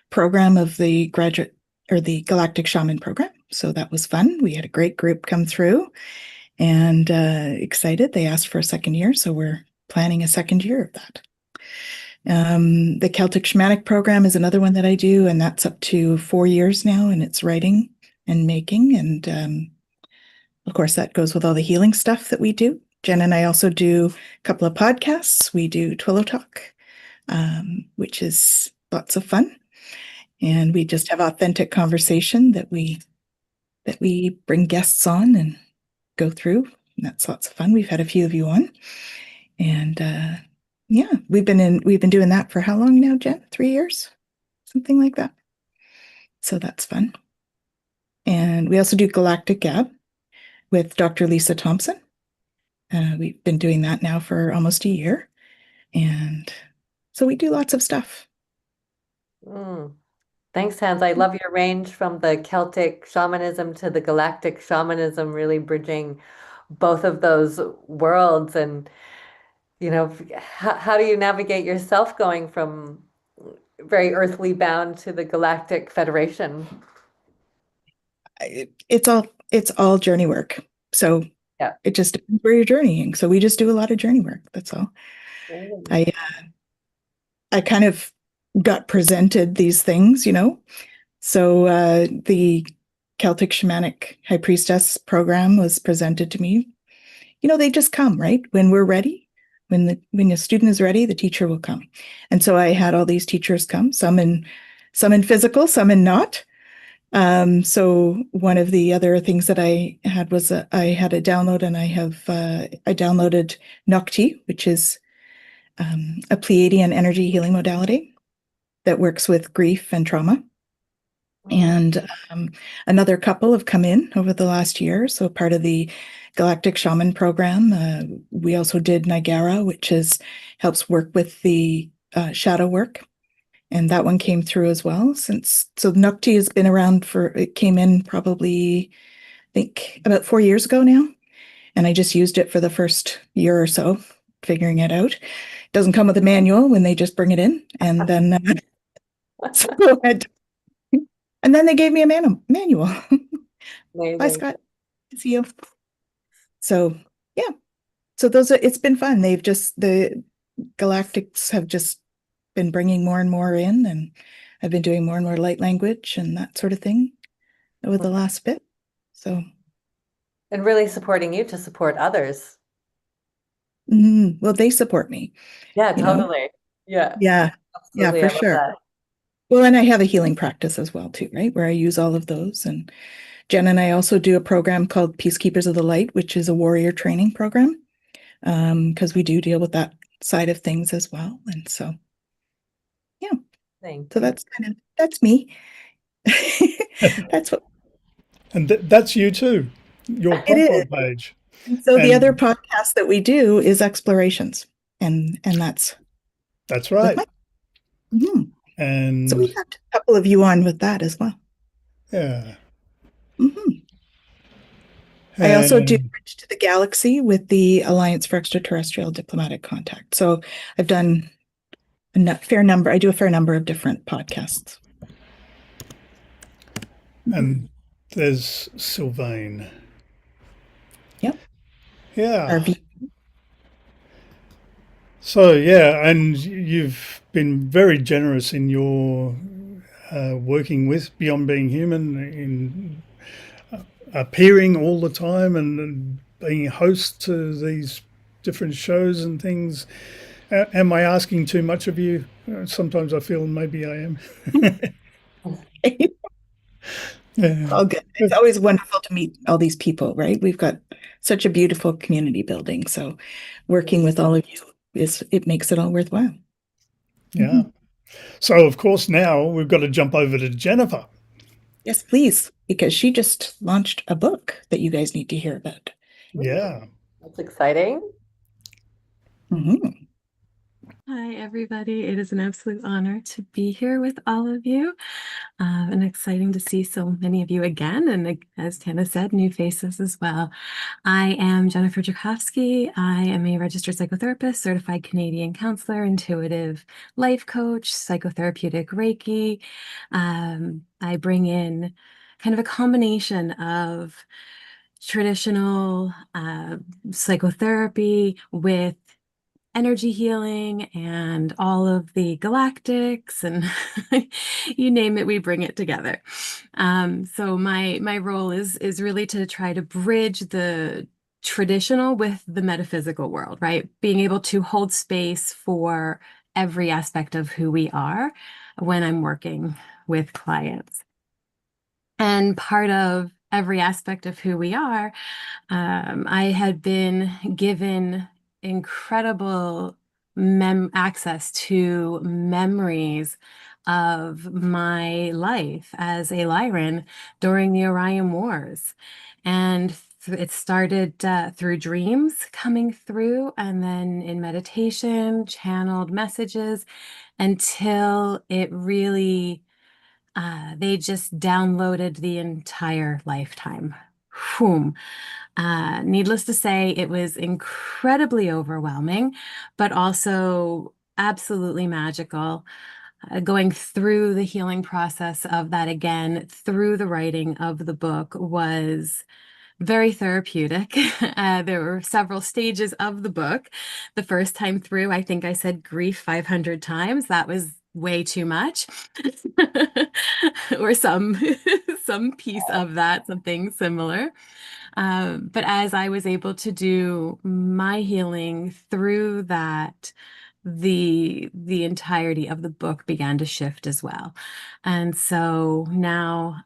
program of the graduate or the Galactic Shaman program. So that was fun. We had a great group come through and excited. They asked for a second year, so we're planning a second year of that. The Celtic Shamanic program is another one that I do, and that's up to 4 years now, and it's writing and making. And of course, that goes with all the healing stuff that we do. Jen and I also do a couple of podcasts. We do Twillo Talk, which is lots of fun. And we just have authentic conversation that we bring guests on and go through. And that's lots of fun. We've had a few of you on. And yeah, we've been doing that for how long now, Jen? 3 years? Something like that. So that's fun. And we also do Galactic Gab with Dr. Lisa Thompson. We've been doing that now for almost a year. And so we do lots of stuff. Thanks, Hans. I love your range from the Celtic shamanism to the galactic shamanism, really bridging both of those worlds. And, you know, how do you navigate yourself going from very earthly bound to the Galactic Federation? It's all journey work. So yeah, it just depends where you're journeying. So we just do a lot of journey work. That's all. I kind of got presented these things, you know. So the Celtic Shamanic High Priestess program was presented to me. You know, they just come, right? When we're ready, when the student is ready, the teacher will come. And so I had all these teachers come, some in physical, some in not. So one of the other things that I had was I had a download, and I downloaded Nocti, which is a Pleiadian energy healing modality that works with grief and trauma. And another couple have come in over the last year. So part of the Galactic Shaman program, we also did Nigara, which helps work with the shadow work. And that one came through as well. So Nocti has been around it came in probably, I think, about 4 years ago now. And I just used it for the first year or so, figuring it out. It doesn't come with a manual when they just bring it in. And then and then they gave me a manual. Bye, Scott. See you. So yeah. So it's been fun. The Galactics have just been bringing more and more in, and I've been doing more and more light language and that sort of thing over the last bit. So. And really supporting you to support others. Well, they support me. Yeah, totally. Yeah. Yeah. Absolutely. Yeah, for sure. That. Well, and I have a healing practice as well, too, right? Where I use all of those. And Jen and I also do a program called Peacekeepers of the Light, which is a warrior training program, because we do deal with that side of things as well. And so, yeah. So that's me. That's what. And that's you too. Your profile page. And so the other podcast that we do is Explorations, and that's right. And so we have a couple of you on with that as well. Yeah. I also do Bridge to the Galaxy with the Alliance for Extraterrestrial Diplomatic Contact. So I've done a fair number of different podcasts. And there's Sylvain. Yep. Yeah. So, yeah, and you've been very generous in your working with Beyond Being Human, in appearing all the time and being host to these different shows and things. Am I asking too much of you? Sometimes I feel maybe I am. Yeah. All good. It's always wonderful to meet all these people, right? We've got such a beautiful community building. So working with all of you, it makes it all worthwhile. Yeah. So, of course, now we've got to jump over to Jennifer. Yes, please, because she just launched a book that you guys need to hear about. Yeah. That's exciting. Mhm. Hi, everybody. It is an absolute honor to be here with all of you, and exciting to see so many of you again. And as Tana said, new faces as well. I am Jennifer Jurkofsky. I am a registered psychotherapist, certified Canadian counselor, intuitive life coach, psychotherapeutic Reiki. I bring in kind of a combination of traditional psychotherapy with energy healing and all of the galactics and you name it, we bring it together. So my role is really to try to bridge the traditional with the metaphysical world, right? Being able to hold space for every aspect of who we are when I'm working with clients. And part of every aspect of who we are, I had been given incredible access to memories of my life as a Lyran during the Orion Wars. And it started through dreams coming through, and then in meditation, channeled messages, until it really they just downloaded the entire lifetime. Whom, needless to say, it was incredibly overwhelming, but also absolutely magical. Going through the healing process of that again through the writing of the book was very therapeutic. There were several stages of the book. The first time through, I think I said grief 500 times. That was way too much. Or some piece of that, something similar. But as I was able to do my healing through that, the entirety of the book began to shift as well. And so now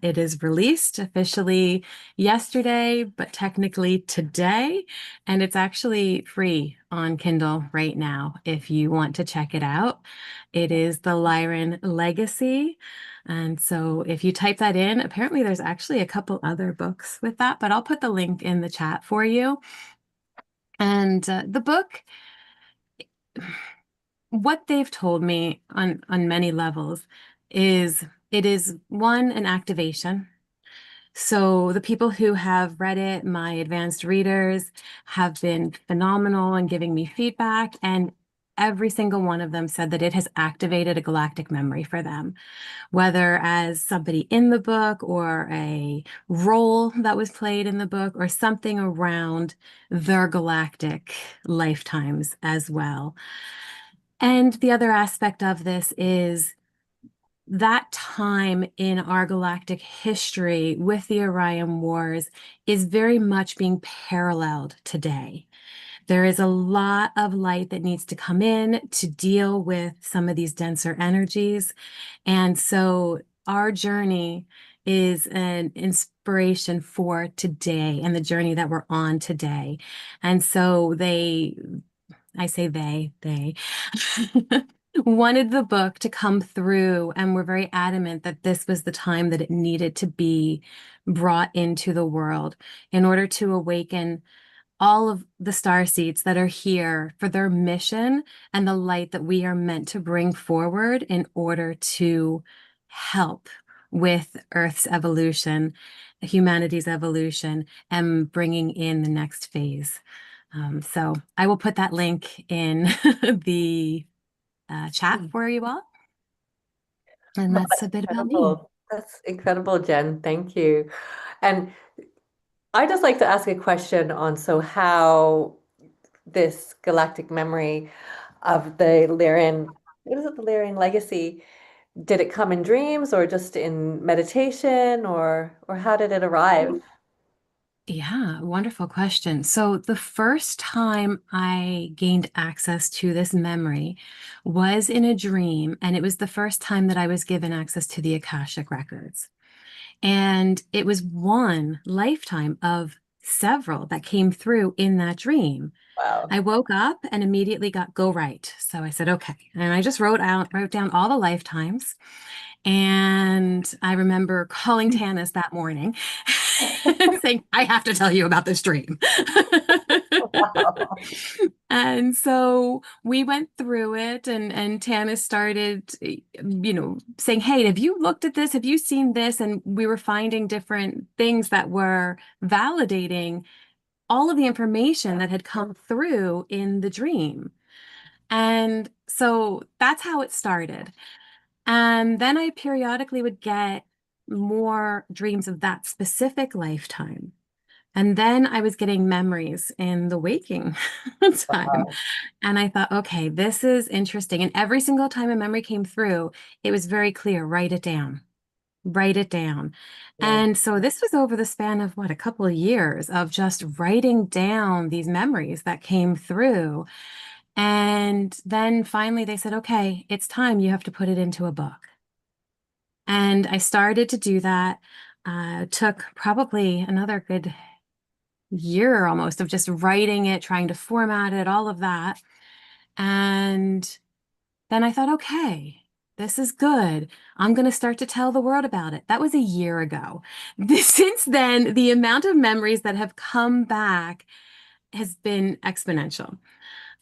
it is released officially yesterday, but technically today. And it's actually free on Kindle right now if you want to check it out. It is The Lyran Legacy. And so if you type that in, apparently there's actually a couple other books with that, but I'll put the link in the chat for you. And the book, what they've told me on many levels is it is one, an activation. So the people who have read it, my advanced readers, have been phenomenal in giving me feedback, and every single one of them said that it has activated a galactic memory for them, whether as somebody in the book or a role that was played in the book or something around their galactic lifetimes as well. And the other aspect of this is that time in our galactic history with the Orion Wars is very much being paralleled today. There is a lot of light that needs to come in to deal with some of these denser energies. And so our journey is an inspiration for today and the journey that we're on today. And so I say they wanted the book to come through and were very adamant that this was the time that it needed to be brought into the world in order to awaken all of the starseeds that are here for their mission and the light that we are meant to bring forward in order to help with Earth's evolution, humanity's evolution, and bringing in the next phase. So I will put that link in the chat for you all. And that's a bit about me. That's incredible, Jen. Thank you. And I just like to ask a question on how this galactic memory of the Lyran, what is it, the Lyran legacy, did it come in dreams or just in meditation, or how did it arrive? Yeah, wonderful question. So the first time I gained access to this memory was in a dream, and it was the first time that I was given access to the Akashic records. And it was one lifetime of several that came through in that dream. Wow. I woke up and immediately got go right. So I said, okay. And I just wrote down all the lifetimes. And I remember calling Tanys that morning and saying, I have to tell you about this dream. Wow. And so we went through it, and Tanys started, saying, hey, have you looked at this? Have you seen this? And we were finding different things that were validating all of the information that had come through in the dream. And so that's how it started. And then I periodically would get more dreams of that specific lifetime. And then I was getting memories in the waking time. Wow. And I thought, okay, this is interesting. And every single time a memory came through, it was very clear, write it down. Write it down. Yeah. And so this was over the span of a couple of years of just writing down these memories that came through. And then finally they said, okay, it's time, you have to put it into a book. And I started to do that. Took probably another good year almost of just writing it, trying to format it, all of that. And then I thought, okay, this is good. I'm going to start to tell the world about it. That was a year ago. Since then, the amount of memories that have come back has been exponential.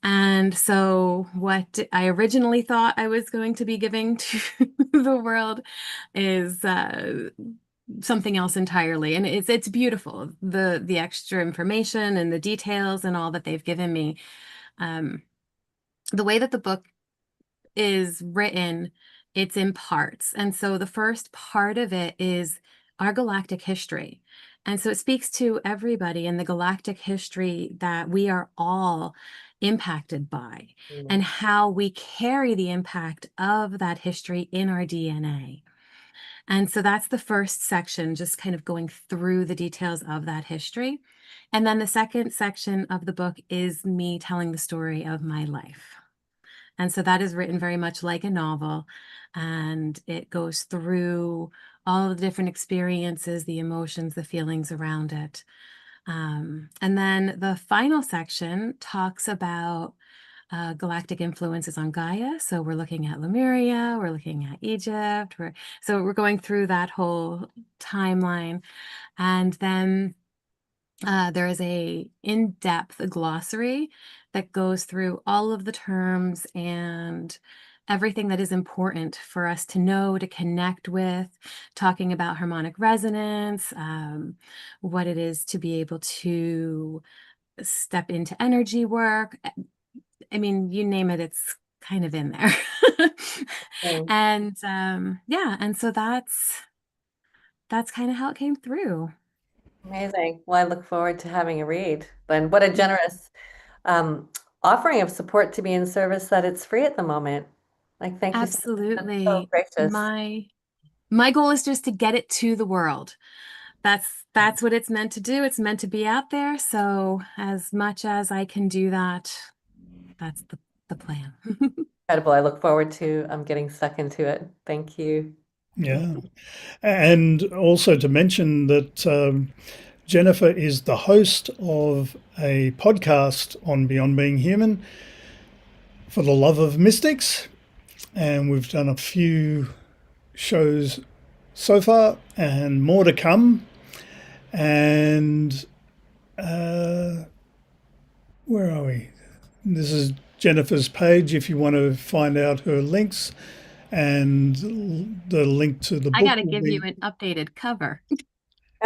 And so what I originally thought I was going to be giving to the world is something else entirely. And it's beautiful, the extra information and the details and all that they've given me. The way that the book is written, it's in parts. And so the first part of it is our galactic history. And so it speaks to everybody in the galactic history that we are all impacted by, and how we carry the impact of that history in our DNA. And so that's the first section, just kind of going through the details of that history. And then the second section of the book is me telling the story of my life. And so that is written very much like a novel, and it goes through all of the different experiences, the emotions, the feelings around it. And then the final section talks about galactic influences on Gaia. So we're looking at Lemuria, we're looking at Egypt. So we're going through that whole timeline. And then there is a in-depth glossary that goes through all of the terms and everything that is important for us to know, to connect with, talking about harmonic resonance, what it is to be able to step into energy work. I mean, you name it, it's kind of in there. And yeah, and so that's kind of how it came through. Amazing. Well, I look forward to having a read. And what a generous offering of support to be in service that it's free at the moment. Like, thank you so much. That's so Absolutely. gracious. My goal is just to get it to the world. That's what it's meant to do. It's meant to be out there. So as much as I can do that, that's the plan. Incredible. I look forward to getting stuck into it. Thank you. Yeah. And also to mention that Jennifer is the host of a podcast on Beyond Being Human for the love of mystics. And we've done a few shows so far and more to come. And where are we? This is Jennifer's page if you want to find out her links, and the link to the book. I got to give you an updated cover.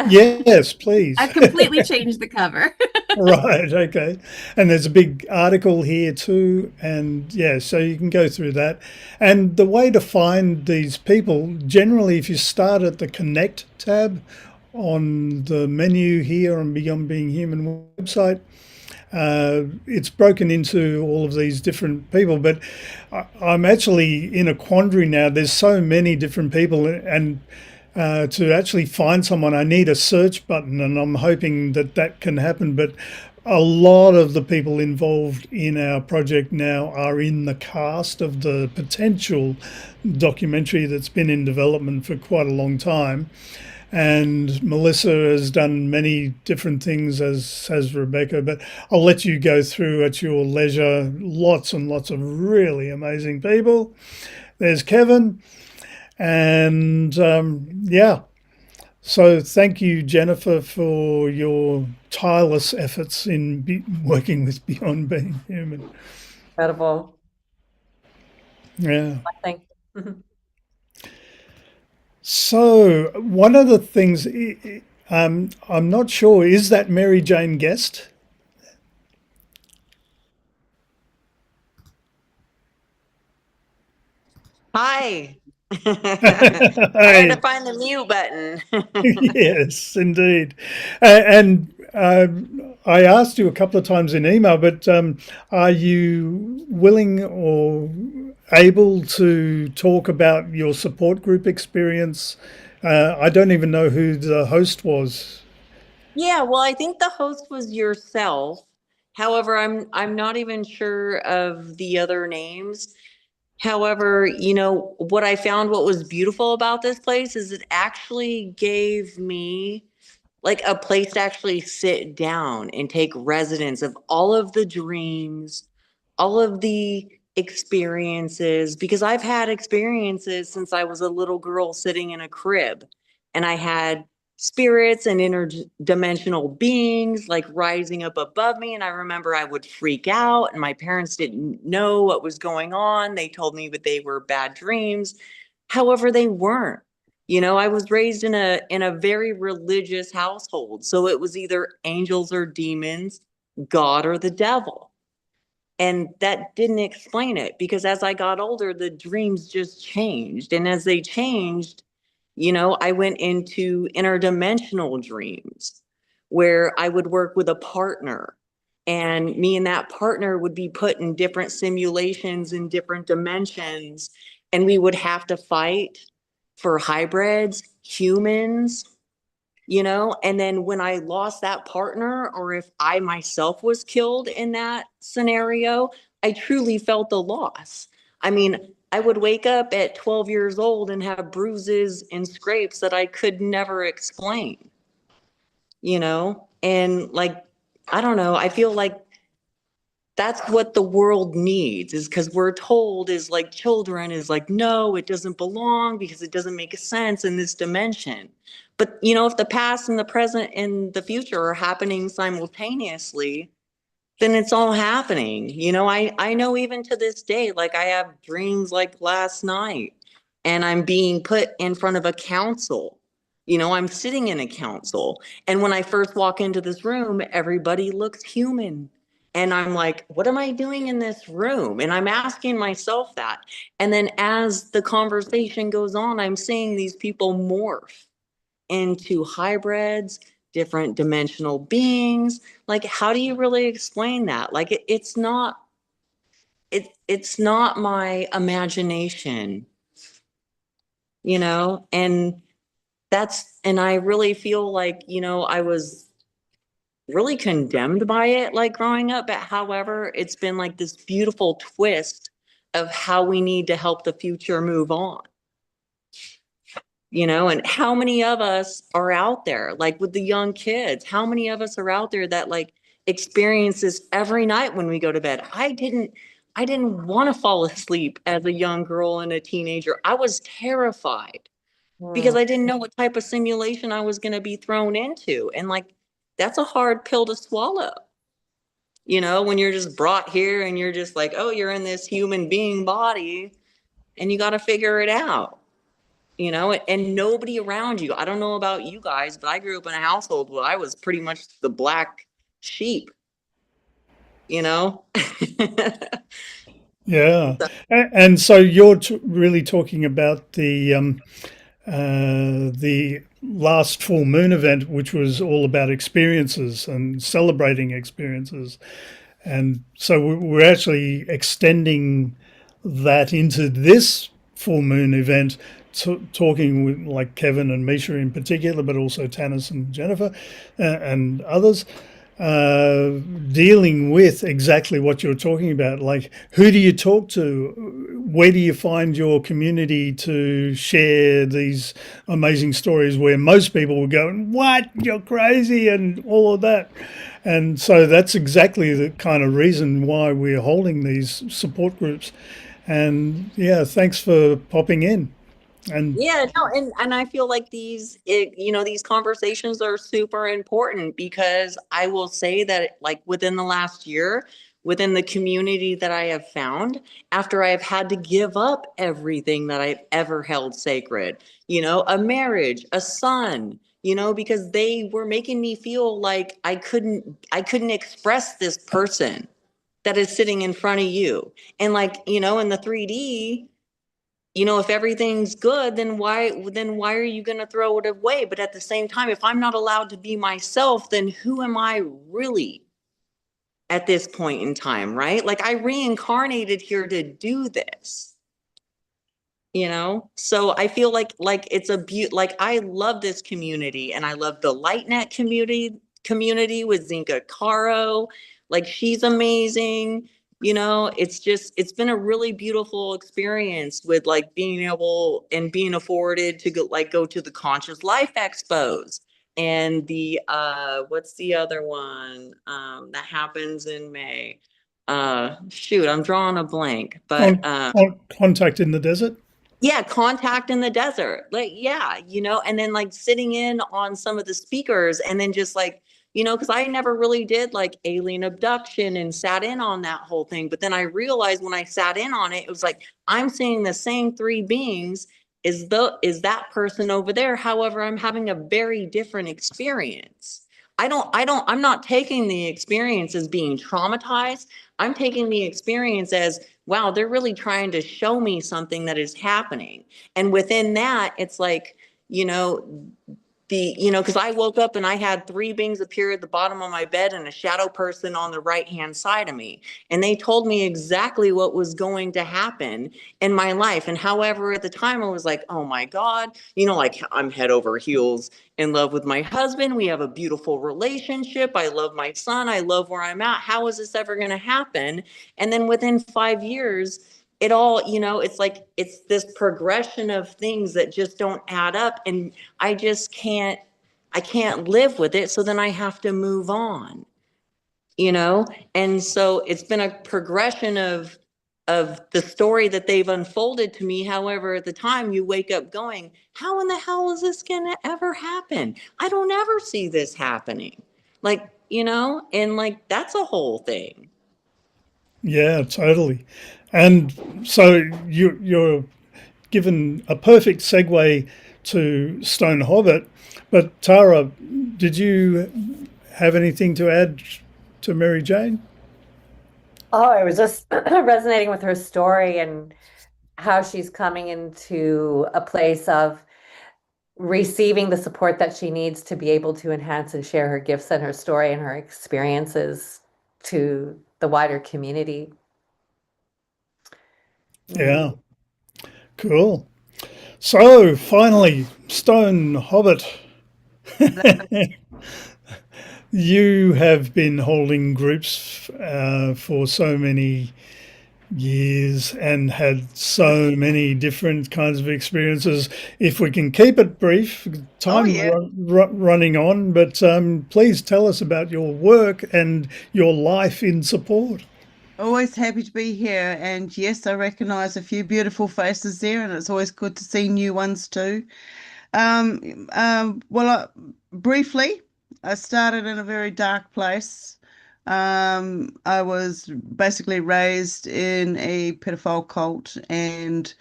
Yes, please. I've completely changed the cover. Right, okay. And there's a big article here too, and yeah, so you can go through that. And the way to find these people, generally if you start at the Connect tab on the menu here on Beyond Being Human website, it's broken into all of these different people, but I'm actually in a quandary now. There's so many different people, and to actually find someone, I need a search button, and I'm hoping that can happen. But a lot of the people involved in our project now are in the cast of the potential documentary that's been in development for quite a long time. and Melissa has done many different things, as has Rebecca, but I'll let you go through at your leisure. Lots and lots of really amazing people. There's Kevin, and yeah. So thank you, Jennifer, for your tireless efforts in working with Beyond Being Human. Incredible. Yeah. Thank So one of the things, I'm not sure, is that Mary Jane Guest? Hi. I had to find the mute button. Yes, indeed. And I asked you a couple of times in email, but are you willing or able to talk about your support group experience? I don't even know who the host was. Yeah, well, I think the host was yourself. However, I'm not even sure of the other names. However, what I found what was beautiful about this place is it actually gave me like a place to actually sit down and take residence of all of the dreams, all of the experiences, because I've had experiences since I was a little girl sitting in a crib, and I had spirits and interdimensional beings like rising up above me. And I remember I would freak out, and my parents didn't know what was going on. They told me that they were bad dreams. However, they weren't. I was raised in a very religious household. So it was either angels or demons, God or the devil. And that didn't explain it, because as I got older, the dreams just changed. And as they changed, I went into interdimensional dreams where I would work with a partner, and me and that partner would be put in different simulations in different dimensions, and we would have to fight for hybrids, humans, and then when I lost that partner, or if I myself was killed in that scenario, I truly felt the loss. I mean, I would wake up at 12 years old and have bruises and scrapes that I could never explain, and like, I don't know, I feel like that's what the world needs, is because we're told is like children is like, no, it doesn't belong because it doesn't make sense in this dimension. But if the past and the present and the future are happening simultaneously, then it's all happening. I know even to this day, like I have dreams like last night, and I'm being put in front of a council. I'm sitting in a council, and when I first walk into this room, everybody looks human. And I'm like, what am I doing in this room? And I'm asking myself that. And then as the conversation goes on, I'm seeing these people morph into hybrids, different dimensional beings. Like, how do you really explain that? Like, it's not my imagination, and I really feel like, I was really condemned by it, like growing up. But however, it's been like this beautiful twist of how we need to help the future move on. And how many of us are out there, like with the young kids, how many of us are out there that like experience this every night when we go to bed? I didn't want to fall asleep as a young girl and a teenager. I was terrified because I didn't know what type of simulation I was going to be thrown into. And like, that's a hard pill to swallow, when you're just brought here and you're just like, oh, you're in this human being body and you got to figure it out. And nobody around you. I don't know about you guys, but I grew up in a household where I was pretty much the black sheep, Yeah. And so you're really talking about the last full moon event, which was all about experiences and celebrating experiences. And so we're actually extending that into this full moon event, talking with like Kevin and Miesha in particular, but also Tanys and Jennifer and others, dealing with exactly what you're talking about. Like, who do you talk to where do you find your community to share these amazing stories where most people will go, what, you're crazy, and all of that? And so that's exactly the kind of reason why we're holding these support groups. And yeah, thanks for popping in. And Yeah, no, and I feel like these conversations are super important, because I will say that, like, within the last year, within the community that I have found, after I've had to give up everything that I've ever held sacred, a marriage, a son, because they were making me feel like I couldn't express this person that is sitting in front of you. And, like, in the 3D, if everything's good, then why are you going to throw it away? But at the same time, if I'm not allowed to be myself, then who am I really at this point in time, right? Like, I reincarnated here to do this. So I feel like it's like, I love this community, and I love the LightNet community with Zinka Caro. Like, she's amazing. It's been a really beautiful experience with, like, being able and being afforded to go to the Conscious Life Expos, and the what's the other one that happens in May? Shoot, I'm drawing a blank, but Contact in the Desert. yeah, Contact in the Desert. Like, yeah, and then, like, sitting in on some of the speakers, and then just, like, because I never really did, like, alien abduction and sat in on that whole thing. But then I realized when I sat in on it, it was like, I'm seeing the same three beings is that person over there. However, I'm having a very different experience. I'm not taking the experience as being traumatized. I'm taking the experience as, wow, they're really trying to show me something that is happening. And within that, it's like, because I woke up and I had three beings appear at the bottom of my bed and a shadow person on the right hand side of me. And they told me exactly what was going to happen in my life. And however, at the time, I was like, oh my God, like, I'm head over heels in love with my husband. We have a beautiful relationship. I love my son. I love where I'm at. How is this ever going to happen? And then within 5 years, it all, it's like, it's this progression of things that just don't add up. And I can't live with it. So then I have to move on, And so it's been a progression of the story that they've unfolded to me. However, at the time, you wake up going, how in the hell is this going to ever happen? I don't ever see this happening. Like, and, like, that's a whole thing. Yeah, totally. And so you're given a perfect segue to Stone Hobbit. But Tara, did you have anything to add to Mary Jane? Oh, I was just resonating with her story and how she's coming into a place of receiving the support that she needs to be able to enhance and share her gifts and her story and her experiences to the wider community. Yeah, cool. So finally, Stone Hobbit. You have been holding groups for so many years and had so many different kinds of experiences. If we can keep it brief, time running on, but please tell us about your work and your life in support. Always happy to be here. And yes, I recognize a few beautiful faces there, and it's always good to see new ones too. Briefly, I started in a very dark place. I was basically raised in a pedophile cult, and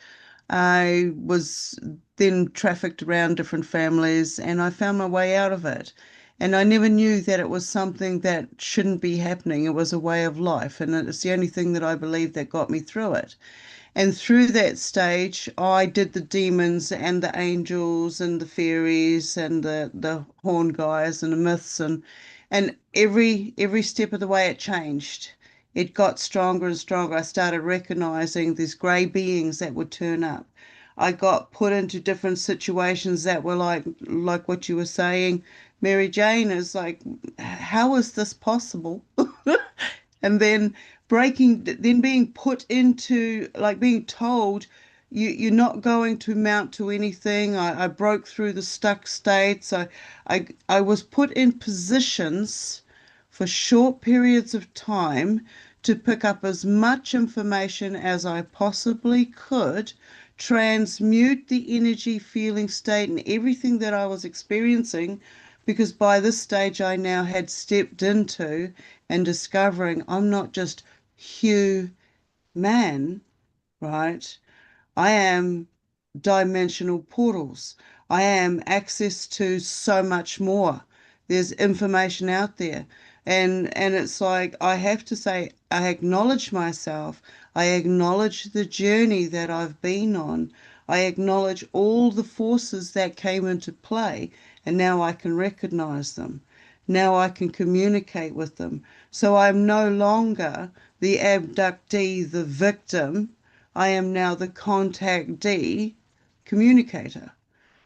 I was then trafficked around different families, and I found my way out of it. And I never knew that it was something that shouldn't be happening. It was a way of life, and it's the only thing that I believe that got me through it. And through that stage, I did the demons and the angels and the fairies and the horn guys and the myths, and every step of the way it changed. It got stronger and stronger. I started recognizing these grey beings that would turn up. I got put into different situations that were like what you were saying, Mary Jane, is like, how is this possible? And then then being put into, like, being told you're not going to amount to anything. I broke through the stuck states. I was put in positions for short periods of time to pick up as much information as I possibly could, transmute the energy, feeling state, and everything that I was experiencing, because by this stage I now had stepped into and discovering I'm not just Hugh man, right? I am dimensional portals. I am access to so much more. There's information out there. And it's like I have to say, I acknowledge myself. I acknowledge the journey that I've been on. I acknowledge all the forces that came into play, and now I can recognize them. Now I can communicate with them. So I'm no longer the abductee, the victim. I am now the contactee, communicator.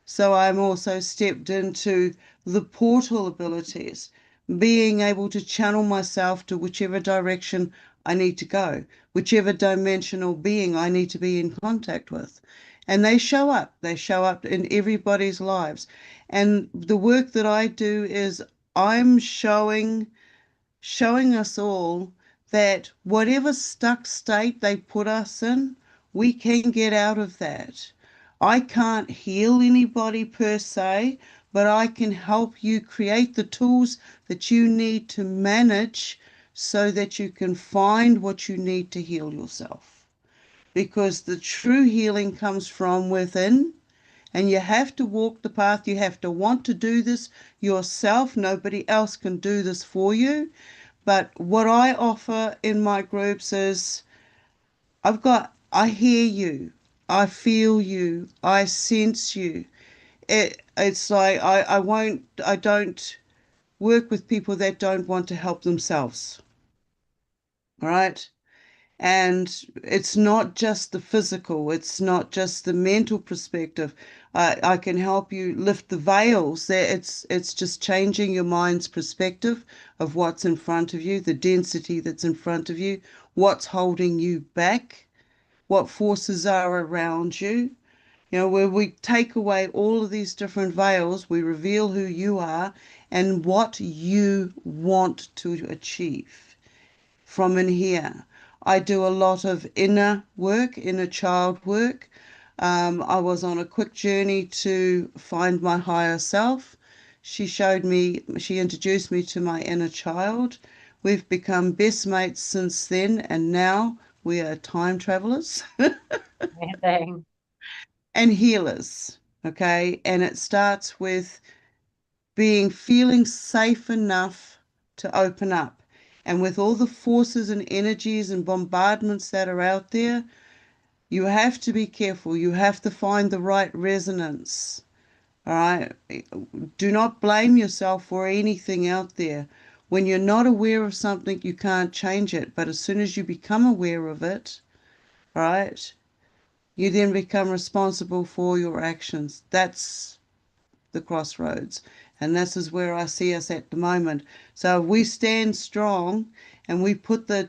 So I'm also stepped into the portal abilities, being able to channel myself to whichever direction I need to go, whichever dimensional being I need to be in contact with. And they show up. They show up in everybody's lives. And the work that I do is I'm showing us all that whatever stuck state they put us in, we can get out of that. I can't heal anybody per se, but I can help you create the tools that you need to manage so that you can find what you need to heal yourself. Because the true healing comes from within, and you have to walk the path. You have to want to do this yourself. Nobody else can do this for you. But what I offer in my groups is I hear you, I feel you, I sense you. It's like I don't work with people that don't want to help themselves. All right. And it's not just the physical, it's not just the mental perspective. I can help you lift the veils. It's just changing your mind's perspective of what's in front of you, the density that's in front of you, what's holding you back, what forces are around you. You know, where we take away all of these different veils, we reveal who you are and what you want to achieve from in here. I do a lot of inner work, inner child work. I was on a quick journey to find my higher self. She introduced me to my inner child. We've become best mates since then, and now we are time travelers Amazing. and healers. Okay. And it starts with feeling safe enough to open up. And with all the forces and energies and bombardments that are out there, you have to be careful. You have to find the right resonance. All right. Do not blame yourself for anything out there. When you're not aware of something, you can't change it. But as soon as you become aware of it, all right, you then become responsible for your actions. That's the crossroads. And this is where I see us at the moment. So if we stand strong and we put the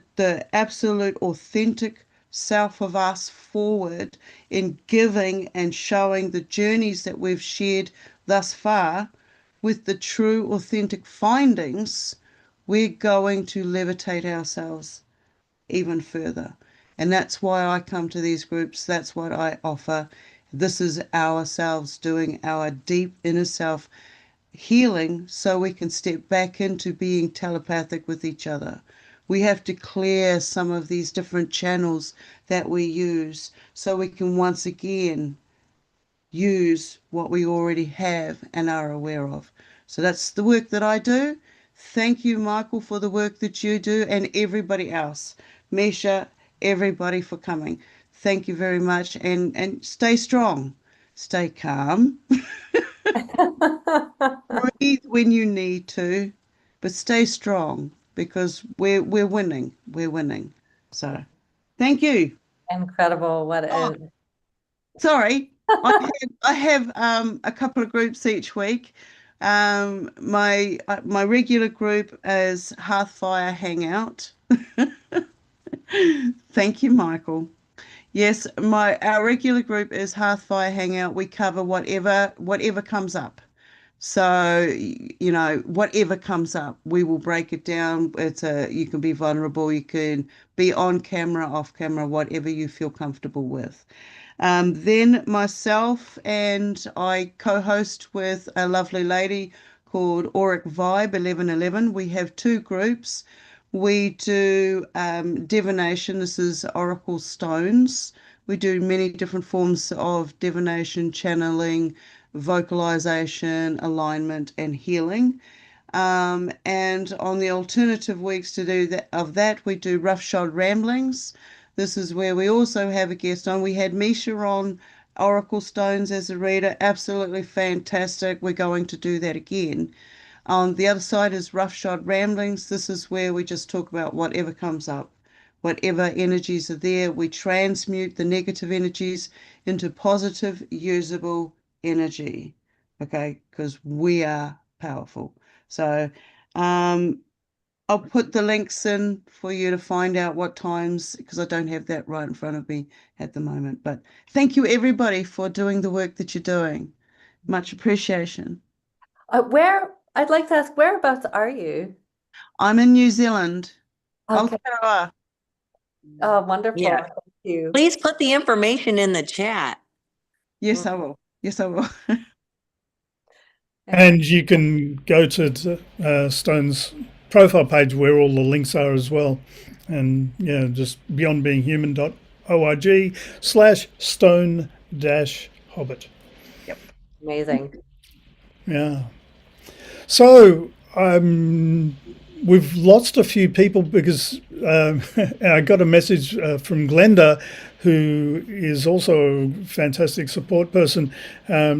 absolute authentic self of us forward in giving and showing the journeys that we've shared thus far with the true authentic findings, we're going to levitate ourselves even further. And that's why I come to these groups. That's what I offer. This is ourselves doing our deep inner self healing so we can step back into being telepathic with each other. We have to clear some of these different channels that we use so we can once again use what we already have and are aware of. So that's the work that I do. Thank you, Michael, for the work that you do, and everybody else. Miesha, everybody for coming. Thank you very much, and stay strong. Stay calm. Breathe when you need to, but stay strong because we're winning. We're winning. So thank you. Incredible. What Oh, is sorry. I have a couple of groups each week. My regular group is Hearthfire Hangout. Thank you, Michael. Yes, our regular group is Hearthfire Hangout. We cover whatever comes up. So, whatever comes up, we will break it down. You can be vulnerable, you can be on camera, off camera, whatever you feel comfortable with. Then myself and I co-host with a lovely lady called Auric Vibe 1111. We have two groups. We do divination. This is oracle stones. We do many different forms of divination, channeling, vocalization, alignment, and healing. And on the alternative weeks to do that, we do roughshod ramblings. This is where we also have a guest on. We had Miesha on Oracle Stones as a reader. Absolutely fantastic. We're going to do that again. On the other side is roughshod ramblings. This is where we just talk about whatever comes up. Whatever energies are there, we transmute the negative energies into positive, usable energy. Okay, because we are powerful. So I'll put the links in for you to find out what times, because I don't have that right in front of me at the moment. But thank you, everybody, for doing the work that you're doing. Much appreciation. I'd like to ask, whereabouts are you? I'm in New Zealand. Okay. Aotearoa. Oh, wonderful. Yeah. Thank you. Please put the information in the chat. Yes, I will. Yes, I will. And you can go to Stone's profile page where all the links are as well. And yeah, just beyondbeinghuman.org/stone-hobbit. Yep. Amazing. Yeah. So we've lost a few people because I got a message from Glenda, who is also a fantastic support person.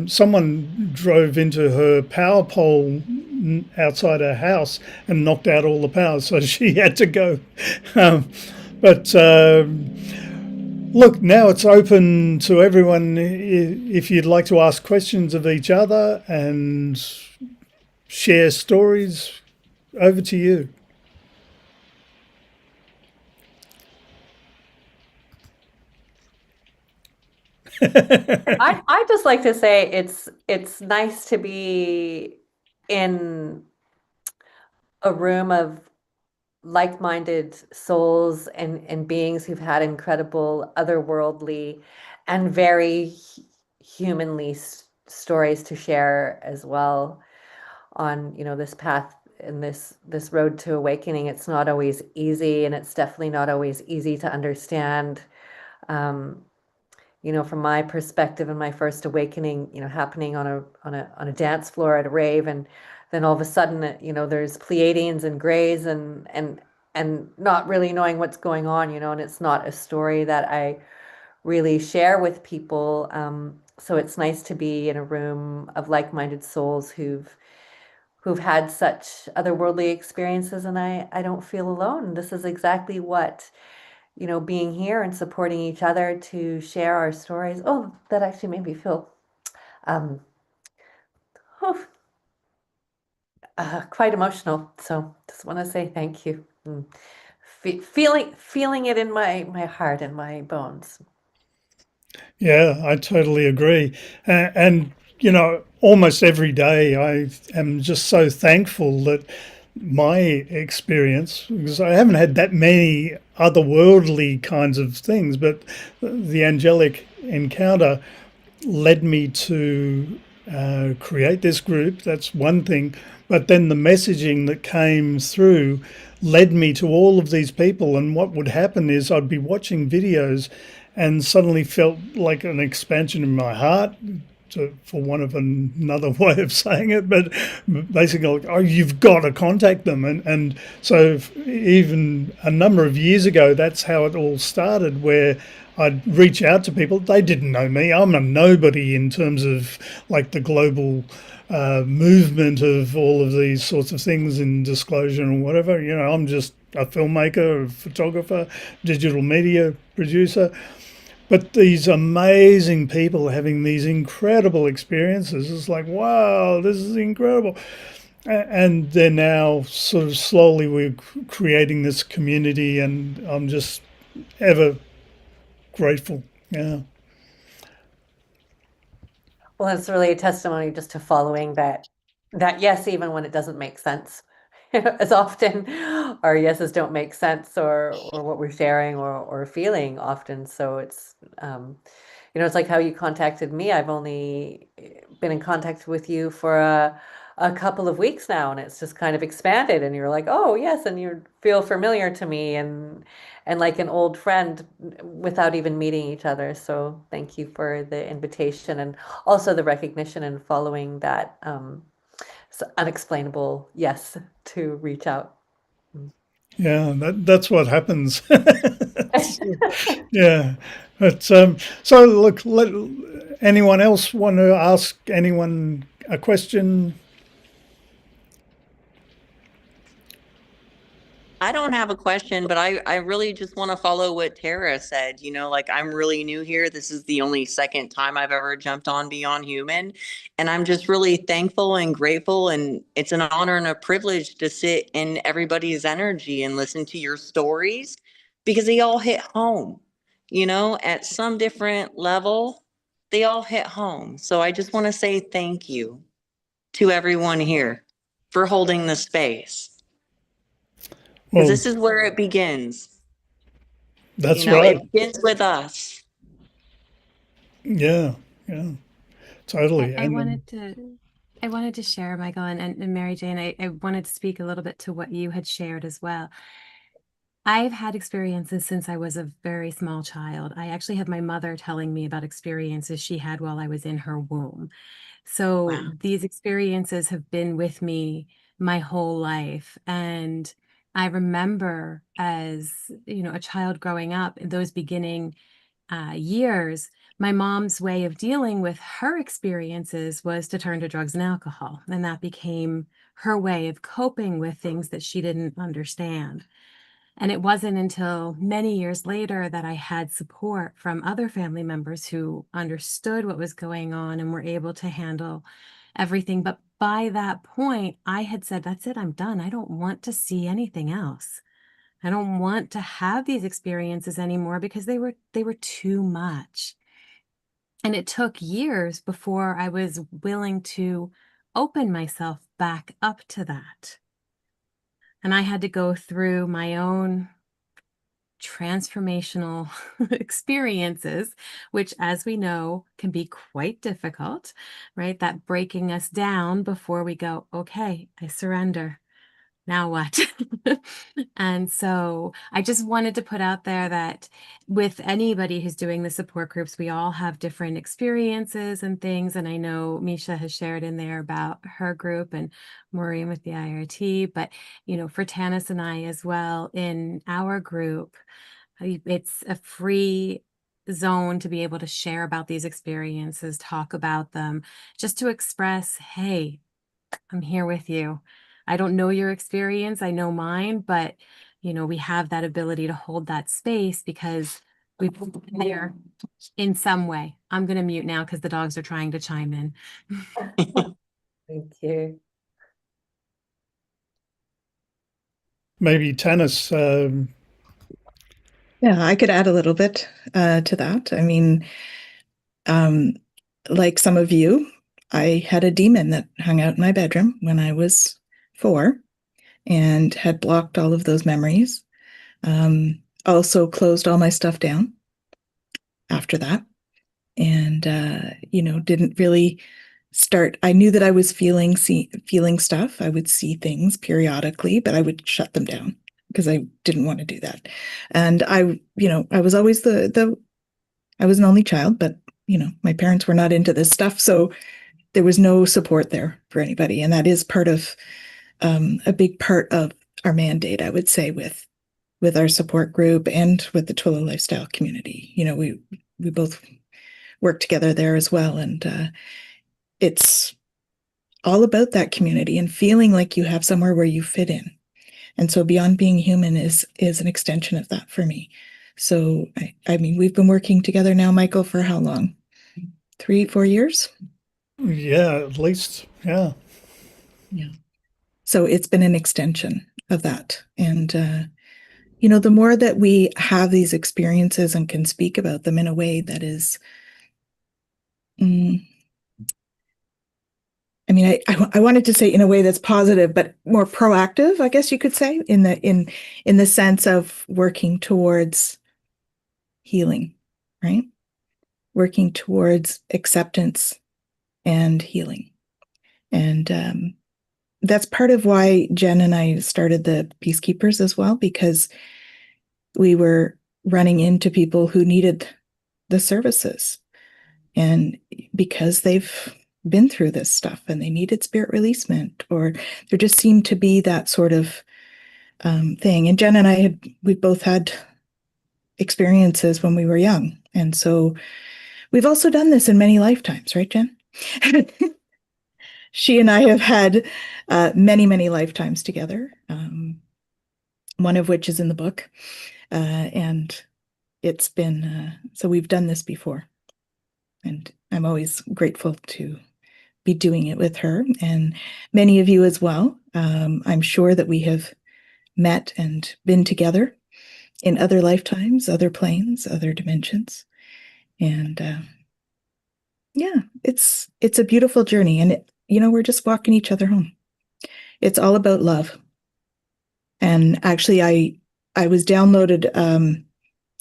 Someone drove into her power pole outside her house and knocked out all the power, so she had to go. But look, now it's open to everyone. If you'd like to ask questions of each other and share stories, over to you. I just like to say it's nice to be in a room of like-minded souls and beings who've had incredible otherworldly and very humanly stories to share as well on this path and this road to awakening. It's not always easy, and it's definitely not always easy to understand. From my perspective and my first awakening, happening on a dance floor at a rave, and then all of a sudden, there's Pleiadians and Greys and not really knowing what's going on, and it's not a story that I really share with people. So it's nice to be in a room of like-minded souls who've had such otherworldly experiences, and I don't feel alone. This is exactly what being here and supporting each other to share our stories. Oh, that actually made me feel quite emotional. So just want to say thank you. Feeling it in my heart and my bones. Yeah, I totally agree. And almost every day I am just so thankful that my experience, because I haven't had that many otherworldly kinds of things, but the angelic encounter led me to create this group. That's one thing. But then the messaging that came through led me to all of these people. And what would happen is I'd be watching videos and suddenly felt like an expansion in my heart, for want of another way of saying it, but basically, like, oh, you've got to contact them. And so even a number of years ago, that's how it all started, where I'd reach out to people. They didn't know me. I'm a nobody in terms of like the global movement of all of these sorts of things in disclosure and whatever. I'm just a filmmaker, a photographer, digital media producer. But these amazing people having these incredible experiences, it's like, wow, this is incredible. And they're now sort of slowly we're creating this community, and I'm just ever grateful. Yeah. Well, it's really a testimony just to following that yes, even when it doesn't make sense. As often our yeses don't make sense, or what we're sharing or feeling often. So it's it's like how you contacted me. I've only been in contact with you for a couple of weeks now, and it's just kind of expanded. And you're like, oh yes, and you feel familiar to me, and like an old friend without even meeting each other. So thank you for the invitation and also the recognition and following that unexplainable yes to reach out. Yeah, that's what happens. Yeah, but so look, anyone else want to ask anyone a question? I don't have a question, but I really just want to follow what Tara said. Like, I'm really new here. This is the only second time I've ever jumped on Beyond Human. And I'm just really thankful and grateful. And it's an honor and a privilege to sit in everybody's energy and listen to your stories, because they all hit home, at some different level. They all hit home. So I just want to say thank you to everyone here for holding the space. Because Well, this is where it begins. that's right. It begins with us. Yeah, totally. I wanted to share, Michael and Mary Jane, I wanted to speak a little bit to what you had shared as well. I've had experiences since I was a very small child. I actually have my mother telling me about experiences she had while I was in her womb. So Wow. these experiences have been with me my whole life. And I remember as, a child growing up in those beginning years, my mom's way of dealing with her experiences was to turn to drugs and alcohol. And that became her way of coping with things that she didn't understand. And it wasn't until many years later that I had support from other family members who understood what was going on and were able to handle everything. But by that point, I had said, that's it, I'm done. I don't want to see anything else. I don't want to have these experiences anymore because they were too much. And it took years before I was willing to open myself back up to that. And I had to go through my own transformational experiences, which, as we know, can be quite difficult, right? That breaking us down before we go, okay, I surrender. Now what? And so I just wanted to put out there that with anybody who's doing the support groups, we all have different experiences and things. And I know Miesha has shared in there about her group and Maureen with the IRT, but for Tanys and I as well in our group, it's a free zone to be able to share about these experiences, talk about them, just to express, hey, I'm here with you. I don't know your experience, I know mine, but we have that ability to hold that space because we've been there in some way. I'm going to mute now because the dogs are trying to chime in. Thank you. Maybe Tanys. Yeah, I could add a little bit to that. I mean, like some of you, I had a demon that hung out in my bedroom when I was 4 and had blocked all of those memories. Also closed all my stuff down after that. And, didn't really start. I knew that I was feeling stuff. I would see things periodically, but I would shut them down because I didn't want to do that. And I was always I was an only child, but, my parents were not into this stuff. So there was no support there for anybody. And that is part of a big part of our mandate, I would say, with our support group and with the Twillo lifestyle community. We both work together there as well. And it's all about that community and feeling like you have somewhere where you fit in. And so Beyond Being Human is an extension of that for me. So, I mean, we've been working together now, Michael, for how long? 3-4 years? Yeah, at least. Yeah. Yeah. So it's been an extension of that. And the more that we have these experiences and can speak about them in a way that is, I wanted to say in a way that's positive, but more proactive, I guess you could say, in the sense of working towards healing, right? Working towards acceptance and healing. And that's part of why Jen and I started the Peacekeepers as well, because we were running into people who needed the services. And because they've been through this stuff and they needed spirit releasement, or there just seemed to be that sort of thing. And Jen and I we both had experiences when we were young. And so we've also done this in many lifetimes, right, Jen? She and I have had many, many lifetimes together, one of which is in the book. And it's been, so we've done this before. And I'm always grateful to be doing it with her and many of you as well. I'm sure that we have met and been together in other lifetimes, other planes, other dimensions. And yeah, it's a beautiful journey. And, we're just walking each other home. It's all about love. And actually, I was downloaded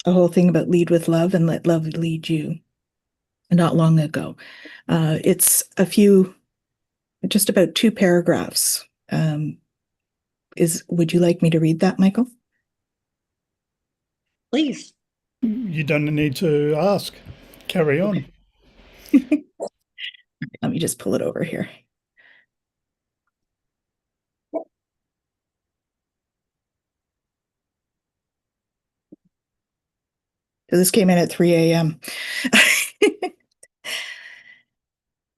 a whole thing about lead with love and let love lead you not long ago. It's just about 2 paragraphs. Would you like me to read that, Michael? Please. You don't need to ask. Carry on. Let me just pull it over here. So this came in at 3 a.m.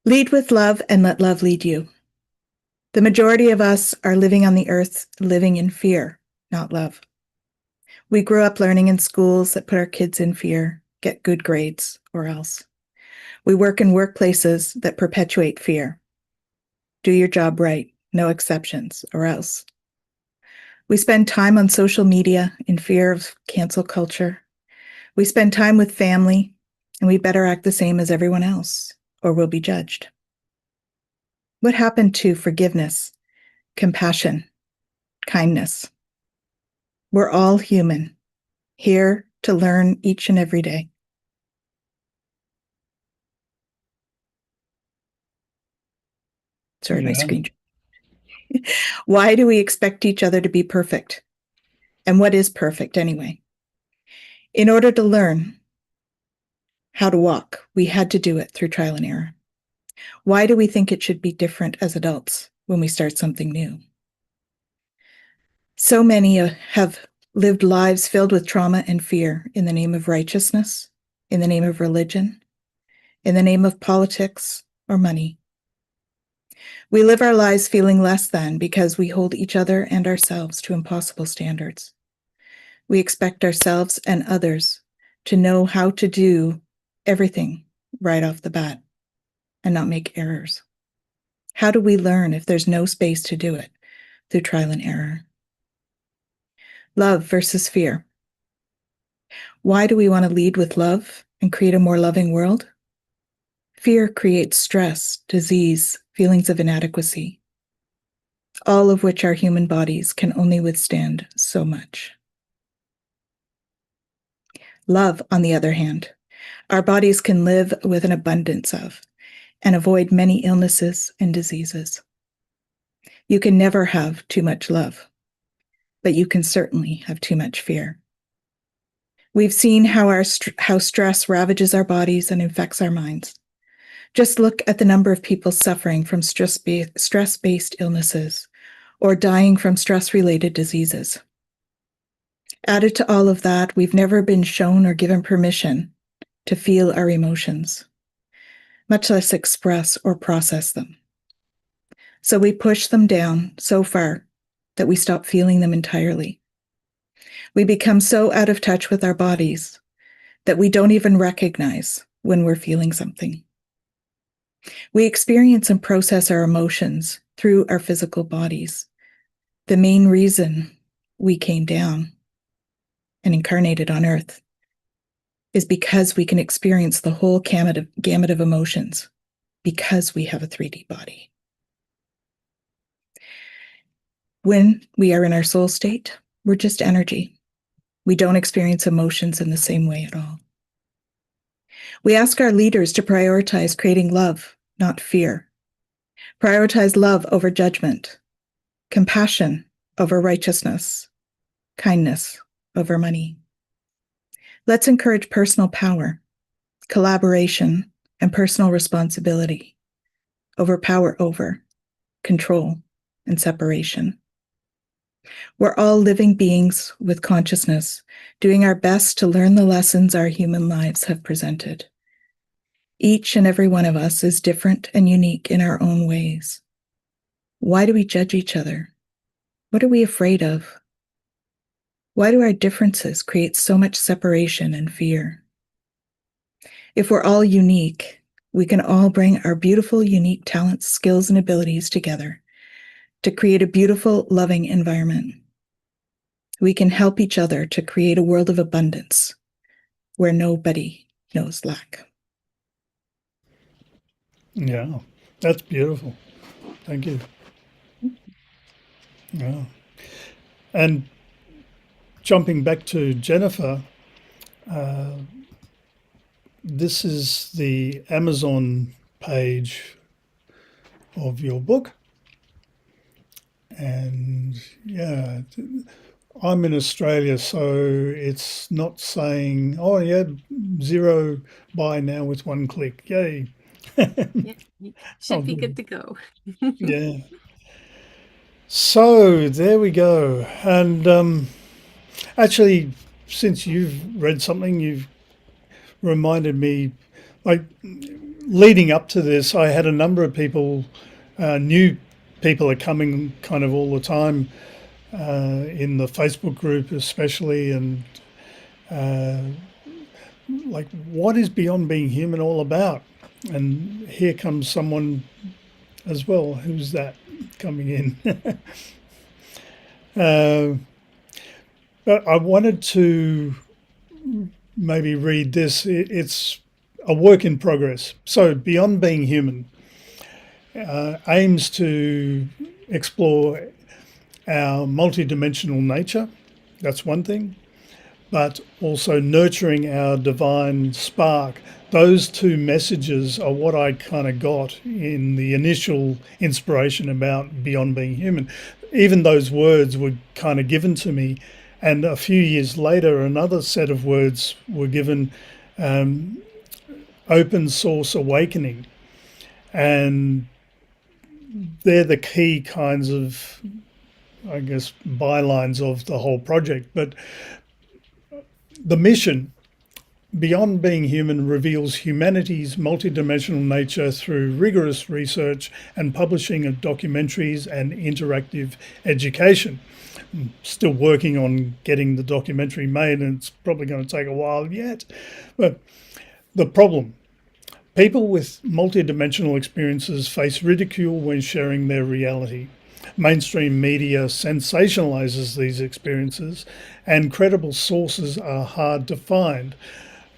Lead with love and let love lead you. The majority of us are living on the earth, living in fear, not love. We grew up learning in schools that put our kids in fear, get good grades, or else. We work in workplaces that perpetuate fear. Do your job right, no exceptions, or else. We spend time on social media in fear of cancel culture. We spend time with family, and we better act the same as everyone else, or we'll be judged. What happened to forgiveness, compassion, kindness? We're all human, here to learn each and every day. Sorry, my screen. Why do we expect each other to be perfect? And what is perfect anyway? In order to learn how to walk, we had to do it through trial and error. Why do we think it should be different as adults when we start something new? So many have lived lives filled with trauma and fear in the name of righteousness, in the name of religion, in the name of politics or money. We live our lives feeling less than because we hold each other and ourselves to impossible standards. We expect ourselves and others to know how to do everything right off the bat and not make errors. How do we learn if there's no space to do it? Through trial and error. Love versus fear. Why do we want to lead with love and create a more loving world? Fear creates stress, disease, feelings of inadequacy, all of which our human bodies can only withstand so much. Love, on the other hand, our bodies can live with an abundance of and avoid many illnesses and diseases. You can never have too much love, but you can certainly have too much fear. We've seen how stress ravages our bodies and infects our minds. Just look at the number of people suffering from stress-based illnesses or dying from stress-related diseases. Added to all of that, we've never been shown or given permission to feel our emotions, much less express or process them. So we push them down so far that we stop feeling them entirely. We become so out of touch with our bodies that we don't even recognize when we're feeling something. We experience and process our emotions through our physical bodies. The main reason we came down and incarnated on Earth is because we can experience the whole gamut of emotions because we have a 3D body. When we are in our soul state, we're just energy. We don't experience emotions in the same way at all. We ask our leaders to prioritize creating love, not fear. Prioritize love over judgment, compassion over righteousness, kindness over money. Let's encourage personal power, collaboration, and personal responsibility over power over, control, and separation. We're all living beings with consciousness, doing our best to learn the lessons our human lives have presented. Each and every one of us is different and unique in our own ways. Why do we judge each other? What are we afraid of? Why do our differences create so much separation and fear? If we're all unique, we can all bring our beautiful, unique talents, skills, and abilities together to create a beautiful, loving environment. We can help each other to create a world of abundance where nobody knows lack. Yeah, that's beautiful. Thank you. Yeah. And jumping back to Jennifer, this is the Amazon page of your book. And yeah, I'm in Australia, so it's not saying, oh yeah, 0 buy now with 1 click. Yay. Yeah, you should Oh, be good. good to go. Yeah. So there we go. And actually, since you've read something, you've reminded me, like leading up to this, I had a number of people, new people are coming kind of all the time in the Facebook group especially, and like, what is Beyond Being Human all about? And here comes someone as well. Who's that coming in? But I wanted to maybe read this. It's a work in progress. So Beyond Being Human aims to explore our multidimensional nature. That's one thing. But also nurturing our divine spark. Those two messages are what I kind of got in the initial inspiration about Beyond Being Human. Even those words were kind of given to me. And a few years later, another set of words were given, Open Source Awakening. And they're the key kinds of, I guess, bylines of the whole project. But the mission, Beyond Being Human, reveals humanity's multidimensional nature through rigorous research and publishing of documentaries and interactive education. I'm still working on getting the documentary made, and it's probably going to take a while yet. But the problem, people with multidimensional experiences face ridicule when sharing their reality. Mainstream media sensationalizes these experiences, and credible sources are hard to find,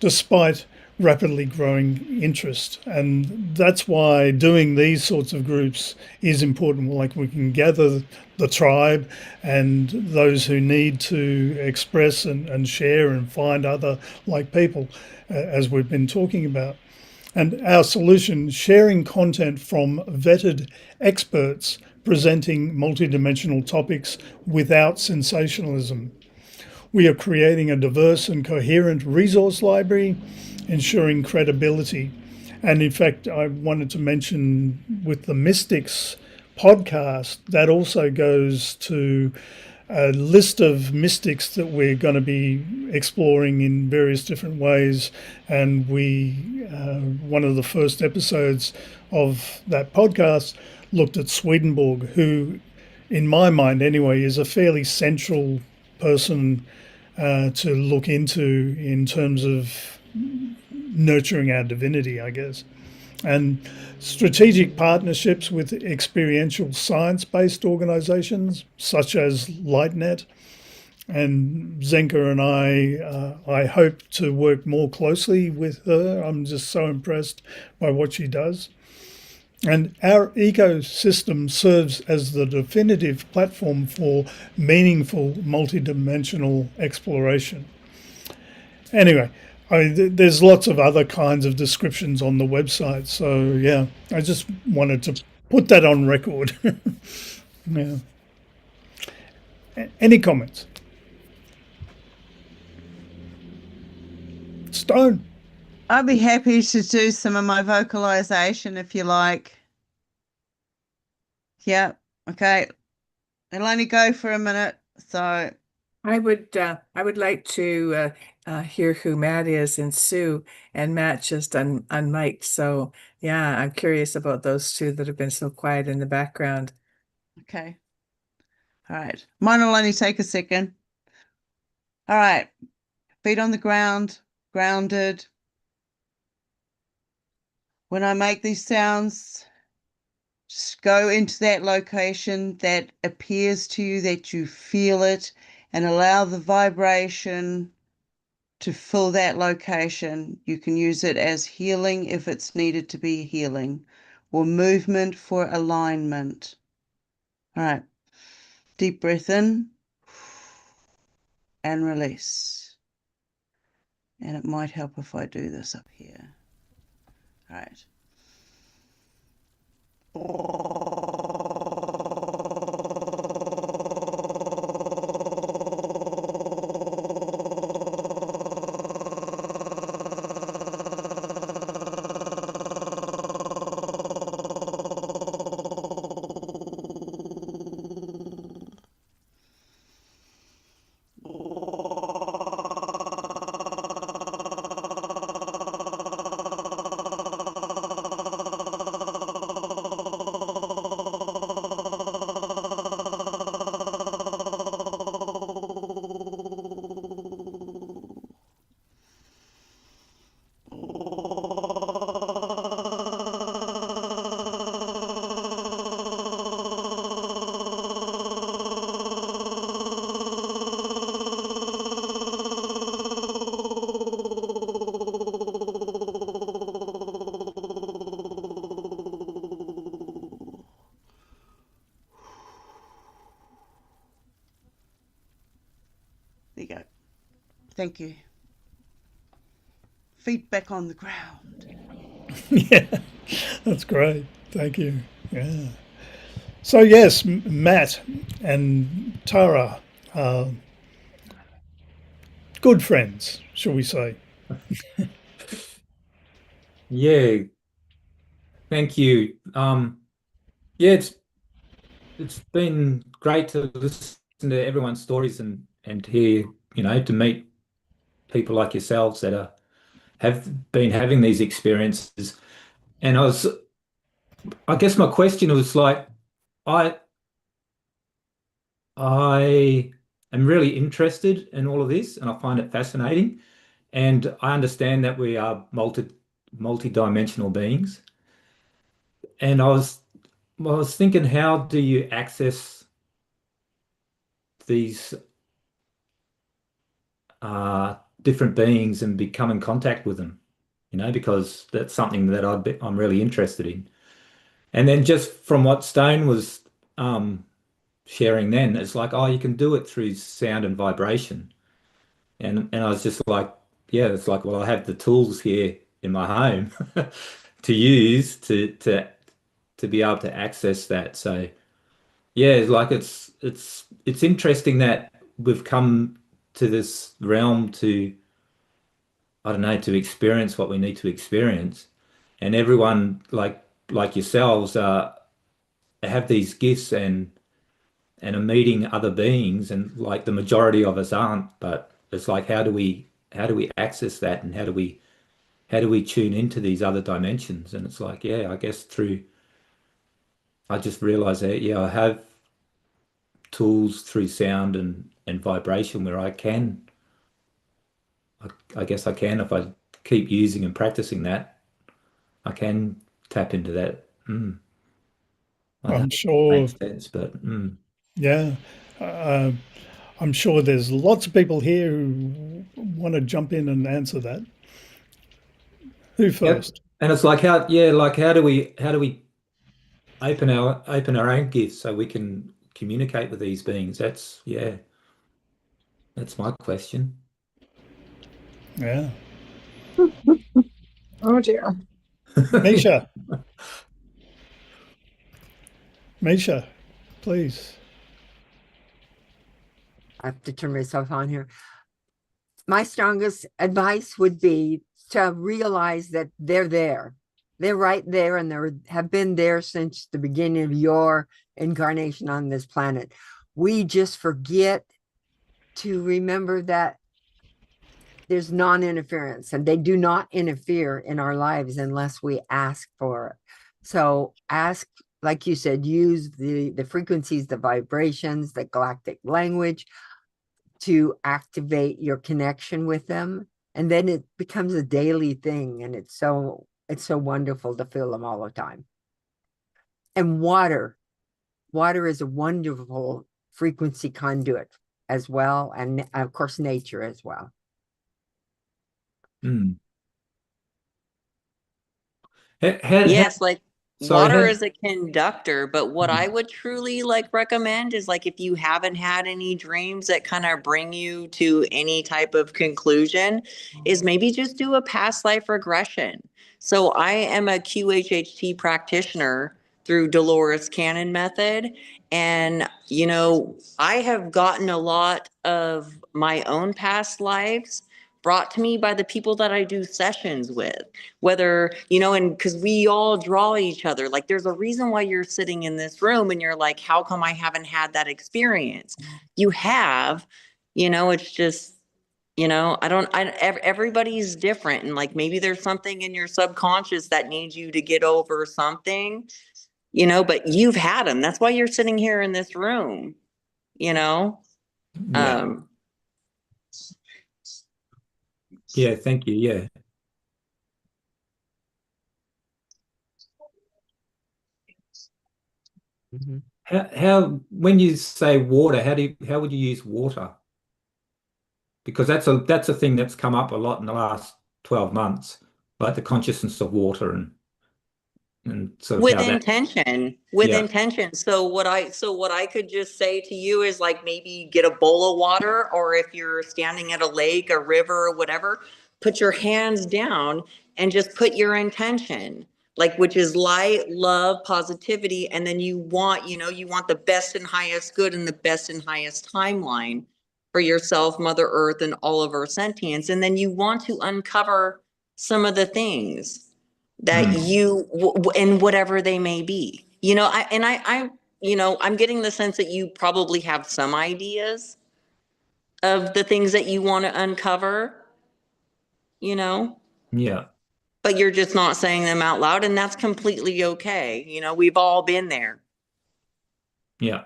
despite rapidly growing interest. And that's why doing these sorts of groups is important. Like, we can gather the tribe and those who need to express and share and find other like people, as we've been talking about. And our solution, sharing content from vetted experts presenting multidimensional topics without sensationalism. We are creating a diverse and coherent resource library, ensuring credibility. And in fact, I wanted to mention with the Mystics podcast, that also goes to a list of mystics that we're going to be exploring in various different ways. And one of the first episodes of that podcast looked at Swedenborg, who, in my mind anyway, is a fairly central person to look into in terms of nurturing our divinity, I guess. And strategic partnerships with experiential science-based organizations such as LightNet And Zenka and I hope to work more closely with her. I'm just so impressed by what she does. And our ecosystem serves as the definitive platform for meaningful multidimensional exploration. Anyway, there's lots of other kinds of descriptions on the website. So, yeah, I just wanted to put that on record. Yeah. Any comments? Stone. I'd be happy to do some of my vocalization if you like. Yeah, okay. It'll only go for a minute, so I would like to hear who Matt is and Sue, and Matt just unmiked. So yeah, I'm curious about those two that have been so quiet in the background. okay. All right. Mine will only take a second. All right. Feet on the ground, grounded. When I make these sounds, just go into that location that appears to you, that you feel it, and allow the vibration to fill that location. You can use it as healing if it's needed to be healing, or movement for alignment. All right. Deep breath in and release. And it might help if I do this up here. All right. There you go. Thank you. Feet back on the ground. Yeah, that's great. Thank you. Yeah. So, yes, Matt and Tara are good friends, shall we say. Yeah, thank you. Yeah, it's been great to listen to everyone's stories and hear, to meet people like yourselves that have been having these experiences. And I guess my question was like, I am really interested in all of this, and I find it fascinating. And I understand that we are multi-dimensional beings. And I was thinking, how do you access these different beings and become in contact with them? Because that's something that I'm really interested in. And then just from what Stone was sharing then, it's like, oh, you can do it through sound and vibration. And I was just like, yeah, it's like, well, I have the tools here in my home to use to be able to access that. So yeah, it's like it's interesting that we've come to this realm to, I don't know, to experience what we need to experience. And everyone like yourselves have these gifts and are meeting other beings, and like the majority of us aren't, but it's like, how do we access that, and how do we tune into these other dimensions? And it's like, yeah, I guess I just realized that, yeah, I have tools through sound and vibration where I guess I can, if I keep using and practicing that, I can tap into that. I I'm don't know if it sure. makes sense, but Yeah. I'm sure there's lots of people here who want to jump in and answer that. Who Yep. first? And it's like how do we open our own gifts so we can communicate with these beings? That's my question. Yeah. Oh dear. Miesha. Miesha, please. I have to turn myself on here. My strongest advice would be to realize that they're there. They're right there, and they have been there since the beginning of your incarnation on this planet. We just forget to remember that there's non-interference, and they do not interfere in our lives unless we ask for it. So ask, like you said, use the frequencies, the vibrations, the galactic language to activate your connection with them. And then it becomes a daily thing. And it's so wonderful to feel them all the time. And water is a wonderful frequency conduit as well. And of course, nature as well. Yes, like water how- is a conductor, but what I would truly recommend is if you haven't had any dreams that kind of bring you to any type of conclusion, is maybe just do a past life regression. So I am a QHHT practitioner through Dolores Cannon method. And, I have gotten a lot of my own past lives brought to me by the people that I do sessions with, whether, and because we all draw each other. There's a reason why you're sitting in this room and you're like, how come I haven't had that experience? You have, it's just, everybody's different. And maybe there's something in your subconscious that needs you to get over something, but you've had them. That's why you're sitting here in this room, Yeah, thank you. Yeah. How when you say water, how would you use water? Because that's a thing that's come up a lot in the last 12 months, like the consciousness of water and sort of with how that. intention, Yeah. intention. So what I could just say to you is maybe get a bowl of water, or if you're standing at a lake, a river, or whatever, put your hands down and just put your intention, which is light, love, positivity. And then you want the best and highest good and the best and highest timeline for yourself, Mother Earth, and all of our sentience. And then you want to uncover some of the things that and whatever they may be, I'm getting the sense that you probably have some ideas of the things that you want to uncover, Yeah. but you're just not saying them out loud, and that's completely okay. We've all been there. Yeah.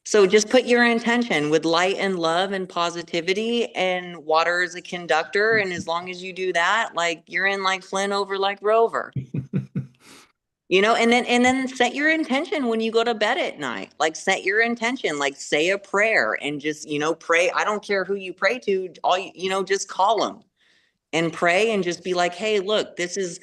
So just put your intention with light and love and positivity, and water is a conductor. And as long as you do that, you're in Flynn over Rover. And then set your intention when you go to bed at night. Set your intention, say a prayer and just, pray. I don't care who you pray to, just call them and pray and just be like, hey, look, this is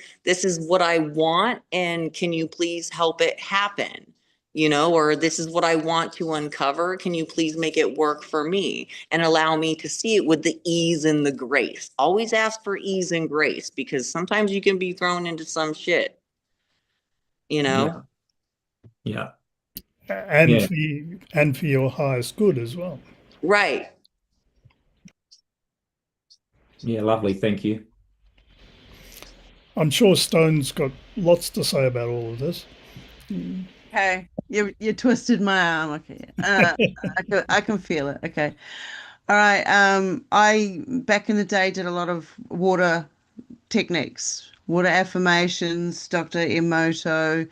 what I want, and can you please help it happen? Or this is what I want to uncover. Can you please make it work for me and allow me to see it with the ease and the grace? Always ask for ease and grace, because sometimes you can be thrown into some shit. Yeah. And for your highest good as well. Right. Yeah, lovely. Thank you. I'm sure Stone's got lots to say about all of this. Okay, you twisted my arm. Okay, I can feel it. Okay, all right. I back in the day did a lot of water techniques, water affirmations, Dr. Emoto.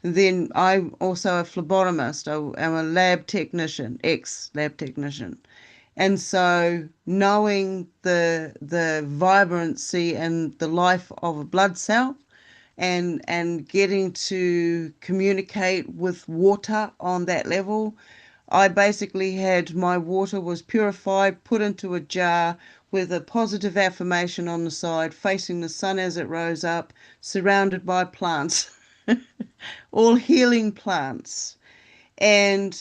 Then I'm also a phlebotomist. I'm a lab technician, ex-lab technician. And so knowing the vibrancy and the life of a blood cell, and getting to communicate with water on that level, I basically had my water was purified, put into a jar with a positive affirmation on the side, facing the sun as it rose up, surrounded by plants, all healing plants. And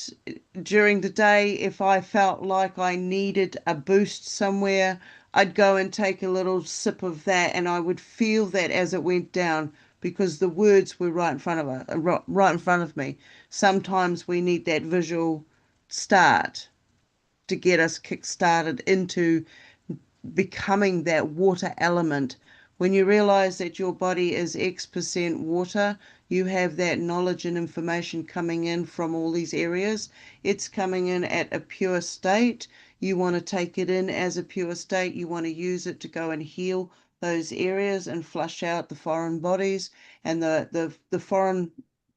during the day, if I felt like I needed a boost somewhere, I'd go and take a little sip of that, and I would feel that as it went down because the words were right in front of right in front of me. Sometimes we need that visual start to get us kick-started into becoming that water element. When you realize that your body is X% water, you have that knowledge and information coming in from all these areas. It's coming in at a pure state. You want to take it in as a pure state. You want to use it to go and heal those areas and flush out the foreign bodies and the foreign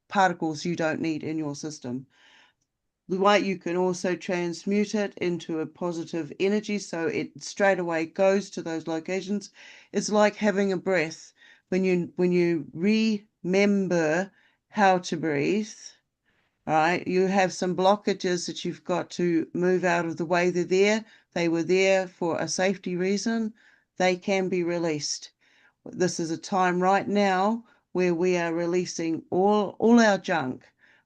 particles you don't need in your system. The way you can also transmute it into a positive energy so it straight away goes to those locations. It's like having a breath. When you remember how to breathe, right, you have some blockages that you've got to move out of the way. They're there. They were there for a safety reason. They can be released. This is a time right now where we are releasing all our junk.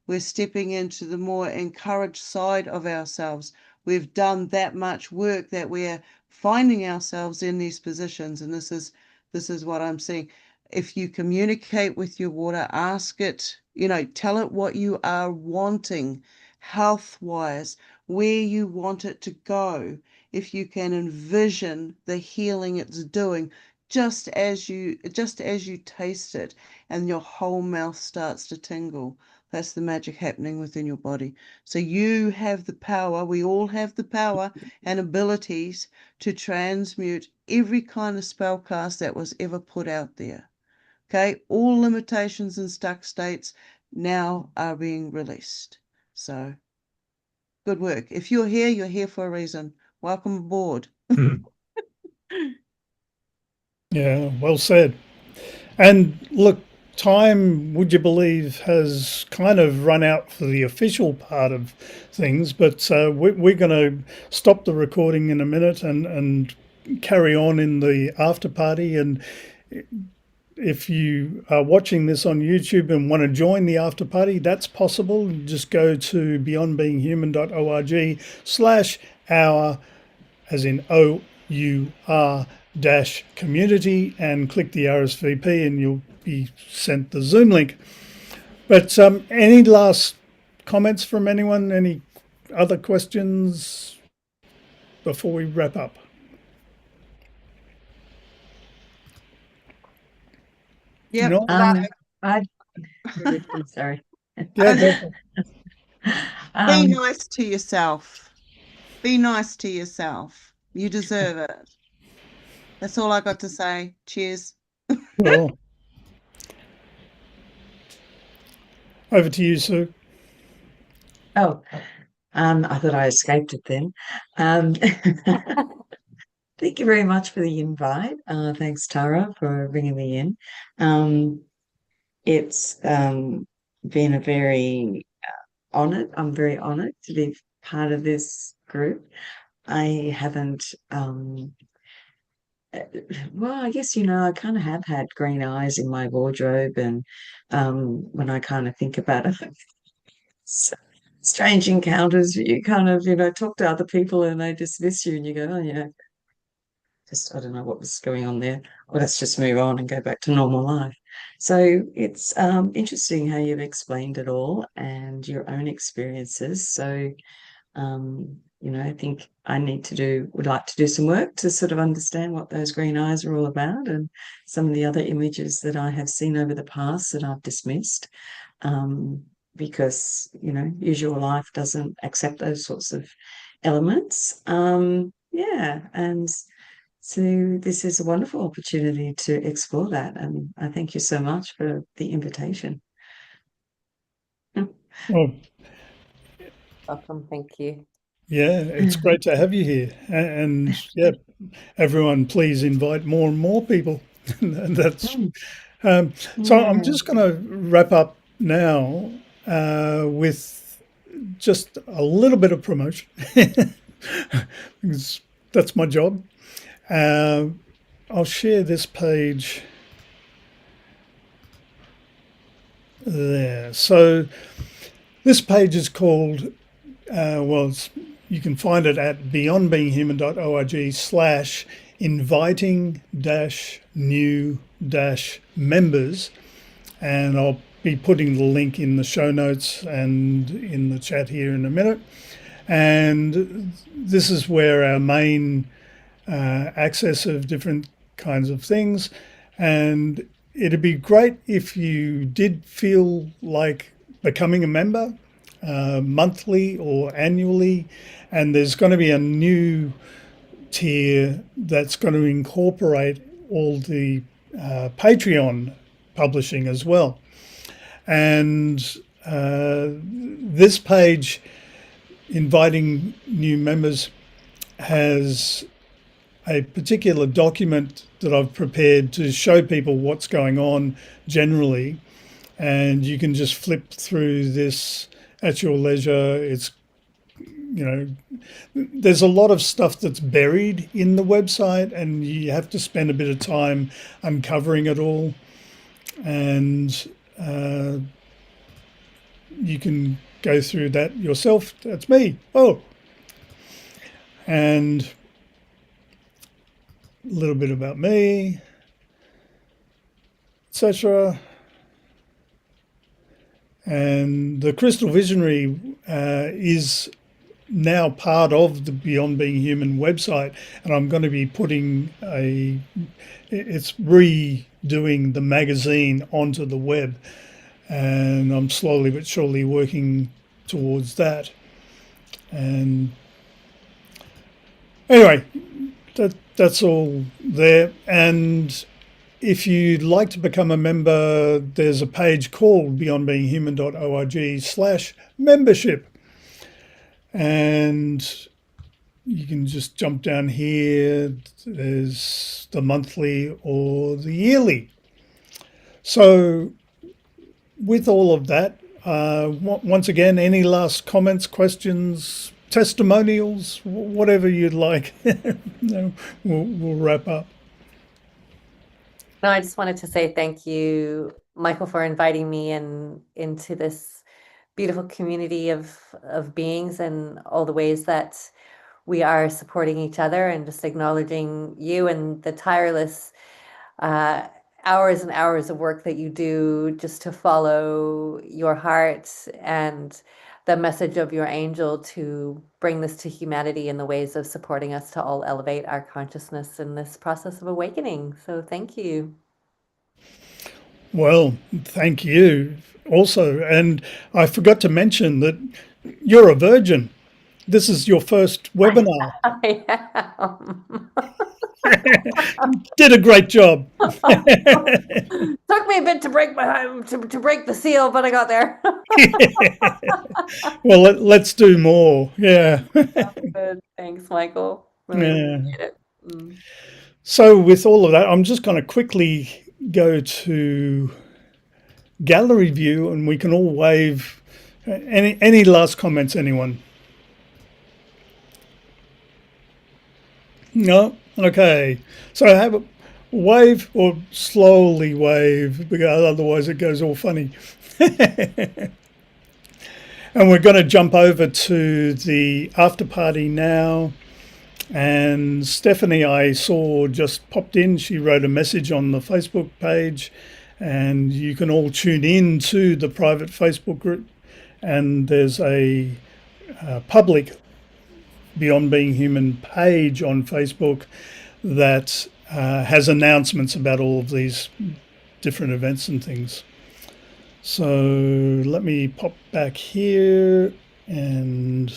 We're stepping into the more encouraged side of ourselves. We've done that much work that we're finding ourselves in these positions. And this is what I'm seeing. If you communicate with your water, ask it, tell it what you are wanting health-wise, where you want it to go. If you can envision the healing it's doing, just as you taste it and your whole mouth starts to tingle. That's the magic happening within your body. So you have the power, we all have the power and abilities to transmute every kind of spellcast that was ever put out there. Okay, all limitations and stuck states now are being released. So good work. If you're here for a reason. Welcome aboard. Yeah, well said. And look, time, would you believe, has kind of run out for the official part of things, but we're going to stop the recording in a minute and carry on in the after party. And if you are watching this on YouTube and want to join the after party, that's possible. Just go to beyondbeinghuman.org/hour, as in OUR -community, and click the RSVP and you'll be sent the Zoom link. But any last comments from anyone? Any other questions before we wrap up? Yeah. No? I'm sorry. Yeah, Be nice to yourself. Be nice to yourself. You deserve it. That's all I got to say. Cheers. well, over to you, Sue. Oh, I thought I escaped it then. Thank you very much for the invite. Thanks, Tara, for bringing me in. It's been a very honoured. I'm very honoured to be part of this group. I haven't, well, I guess, I kind of have had green eyes in my wardrobe, and when I kind of think about it, strange encounters, you kind of, talk to other people and they dismiss you and you go, oh, just, I don't know what was going on there. Well, let's just move on and go back to normal life. So it's interesting how you've explained it all and your own experiences. So, I think I would like to do some work to sort of understand what those green eyes are all about, and some of the other images that I have seen over the past that I've dismissed, because, usual life doesn't accept those sorts of elements. And so this is a wonderful opportunity to explore that, and I thank you so much for the invitation. Well, Welcome. Thank you. yeah, it's great to have you here. And yeah, everyone, please invite more and more people. That's so I'm just going to wrap up now with just a little bit of promotion, because that's my job. I'll share this page there. So this page is called, you can find it at beyondbeinghuman.org/inviting-new-members, and I'll be putting the link in the show notes and in the chat here in a minute. And this is where our main access of different kinds of things, and it'd be great if you did feel like becoming a member monthly or annually. And there's going to be a new tier that's going to incorporate all the Patreon publishing as well. And this page, inviting new members, has a particular document that I've prepared to show people what's going on generally. And you can just flip through this at your leisure. It's, there's a lot of stuff that's buried in the website, and you have to spend a bit of time uncovering it all. And you can go through that yourself. That's me. Oh, and a little bit about me, etc. And the Crystal Visionary is now part of the Beyond Being Human website, and I'm going to be putting it's redoing the magazine onto the web, and I'm slowly but surely working towards that. And anyway, that's all there. And if you'd like to become a member, there's a page called beyondbeinghuman.org/membership. And you can just jump down here. There's the monthly or the yearly. So with all of that, once again, any last comments, questions, testimonials, whatever you'd like, we'll wrap up. No, I just wanted to say thank you, Michael, for inviting me into this beautiful community of beings, and all the ways that we are supporting each other, and just acknowledging you and the tireless hours and hours of work that you do just to follow your heart and the message of your angel to bring this to humanity in the ways of supporting us to all elevate our consciousness in this process of awakening. So thank you. Well, thank you also. And I forgot to mention that you're a virgin. This is your first webinar. I am. Did a great job. Took me a bit to break to break the seal, but I got there. Well, let's do more. Yeah. Good. Thanks, Michael. Really appreciate it. So with all of that, I'm just going to quickly go to gallery view, and we can all wave. Any last comments, anyone? No? Okay. So have a wave, or slowly wave, because otherwise it goes all funny. And we're going to jump over to the after party now. And Stephanie, I saw, just popped in. She wrote a message on the Facebook page, and you can all tune in to the private Facebook group. And there's a public Beyond Being Human page on Facebook that has announcements about all of these different events and things. So let me pop back here, and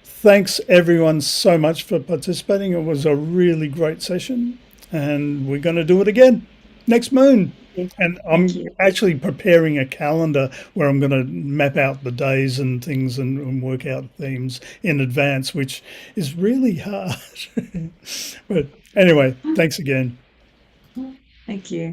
thanks everyone so much for participating. It was a really great session, and we're going to do it again next moon. And I'm actually preparing a calendar where I'm going to map out the days and things and work out themes in advance, which is really hard. But anyway, thanks again. Thank you.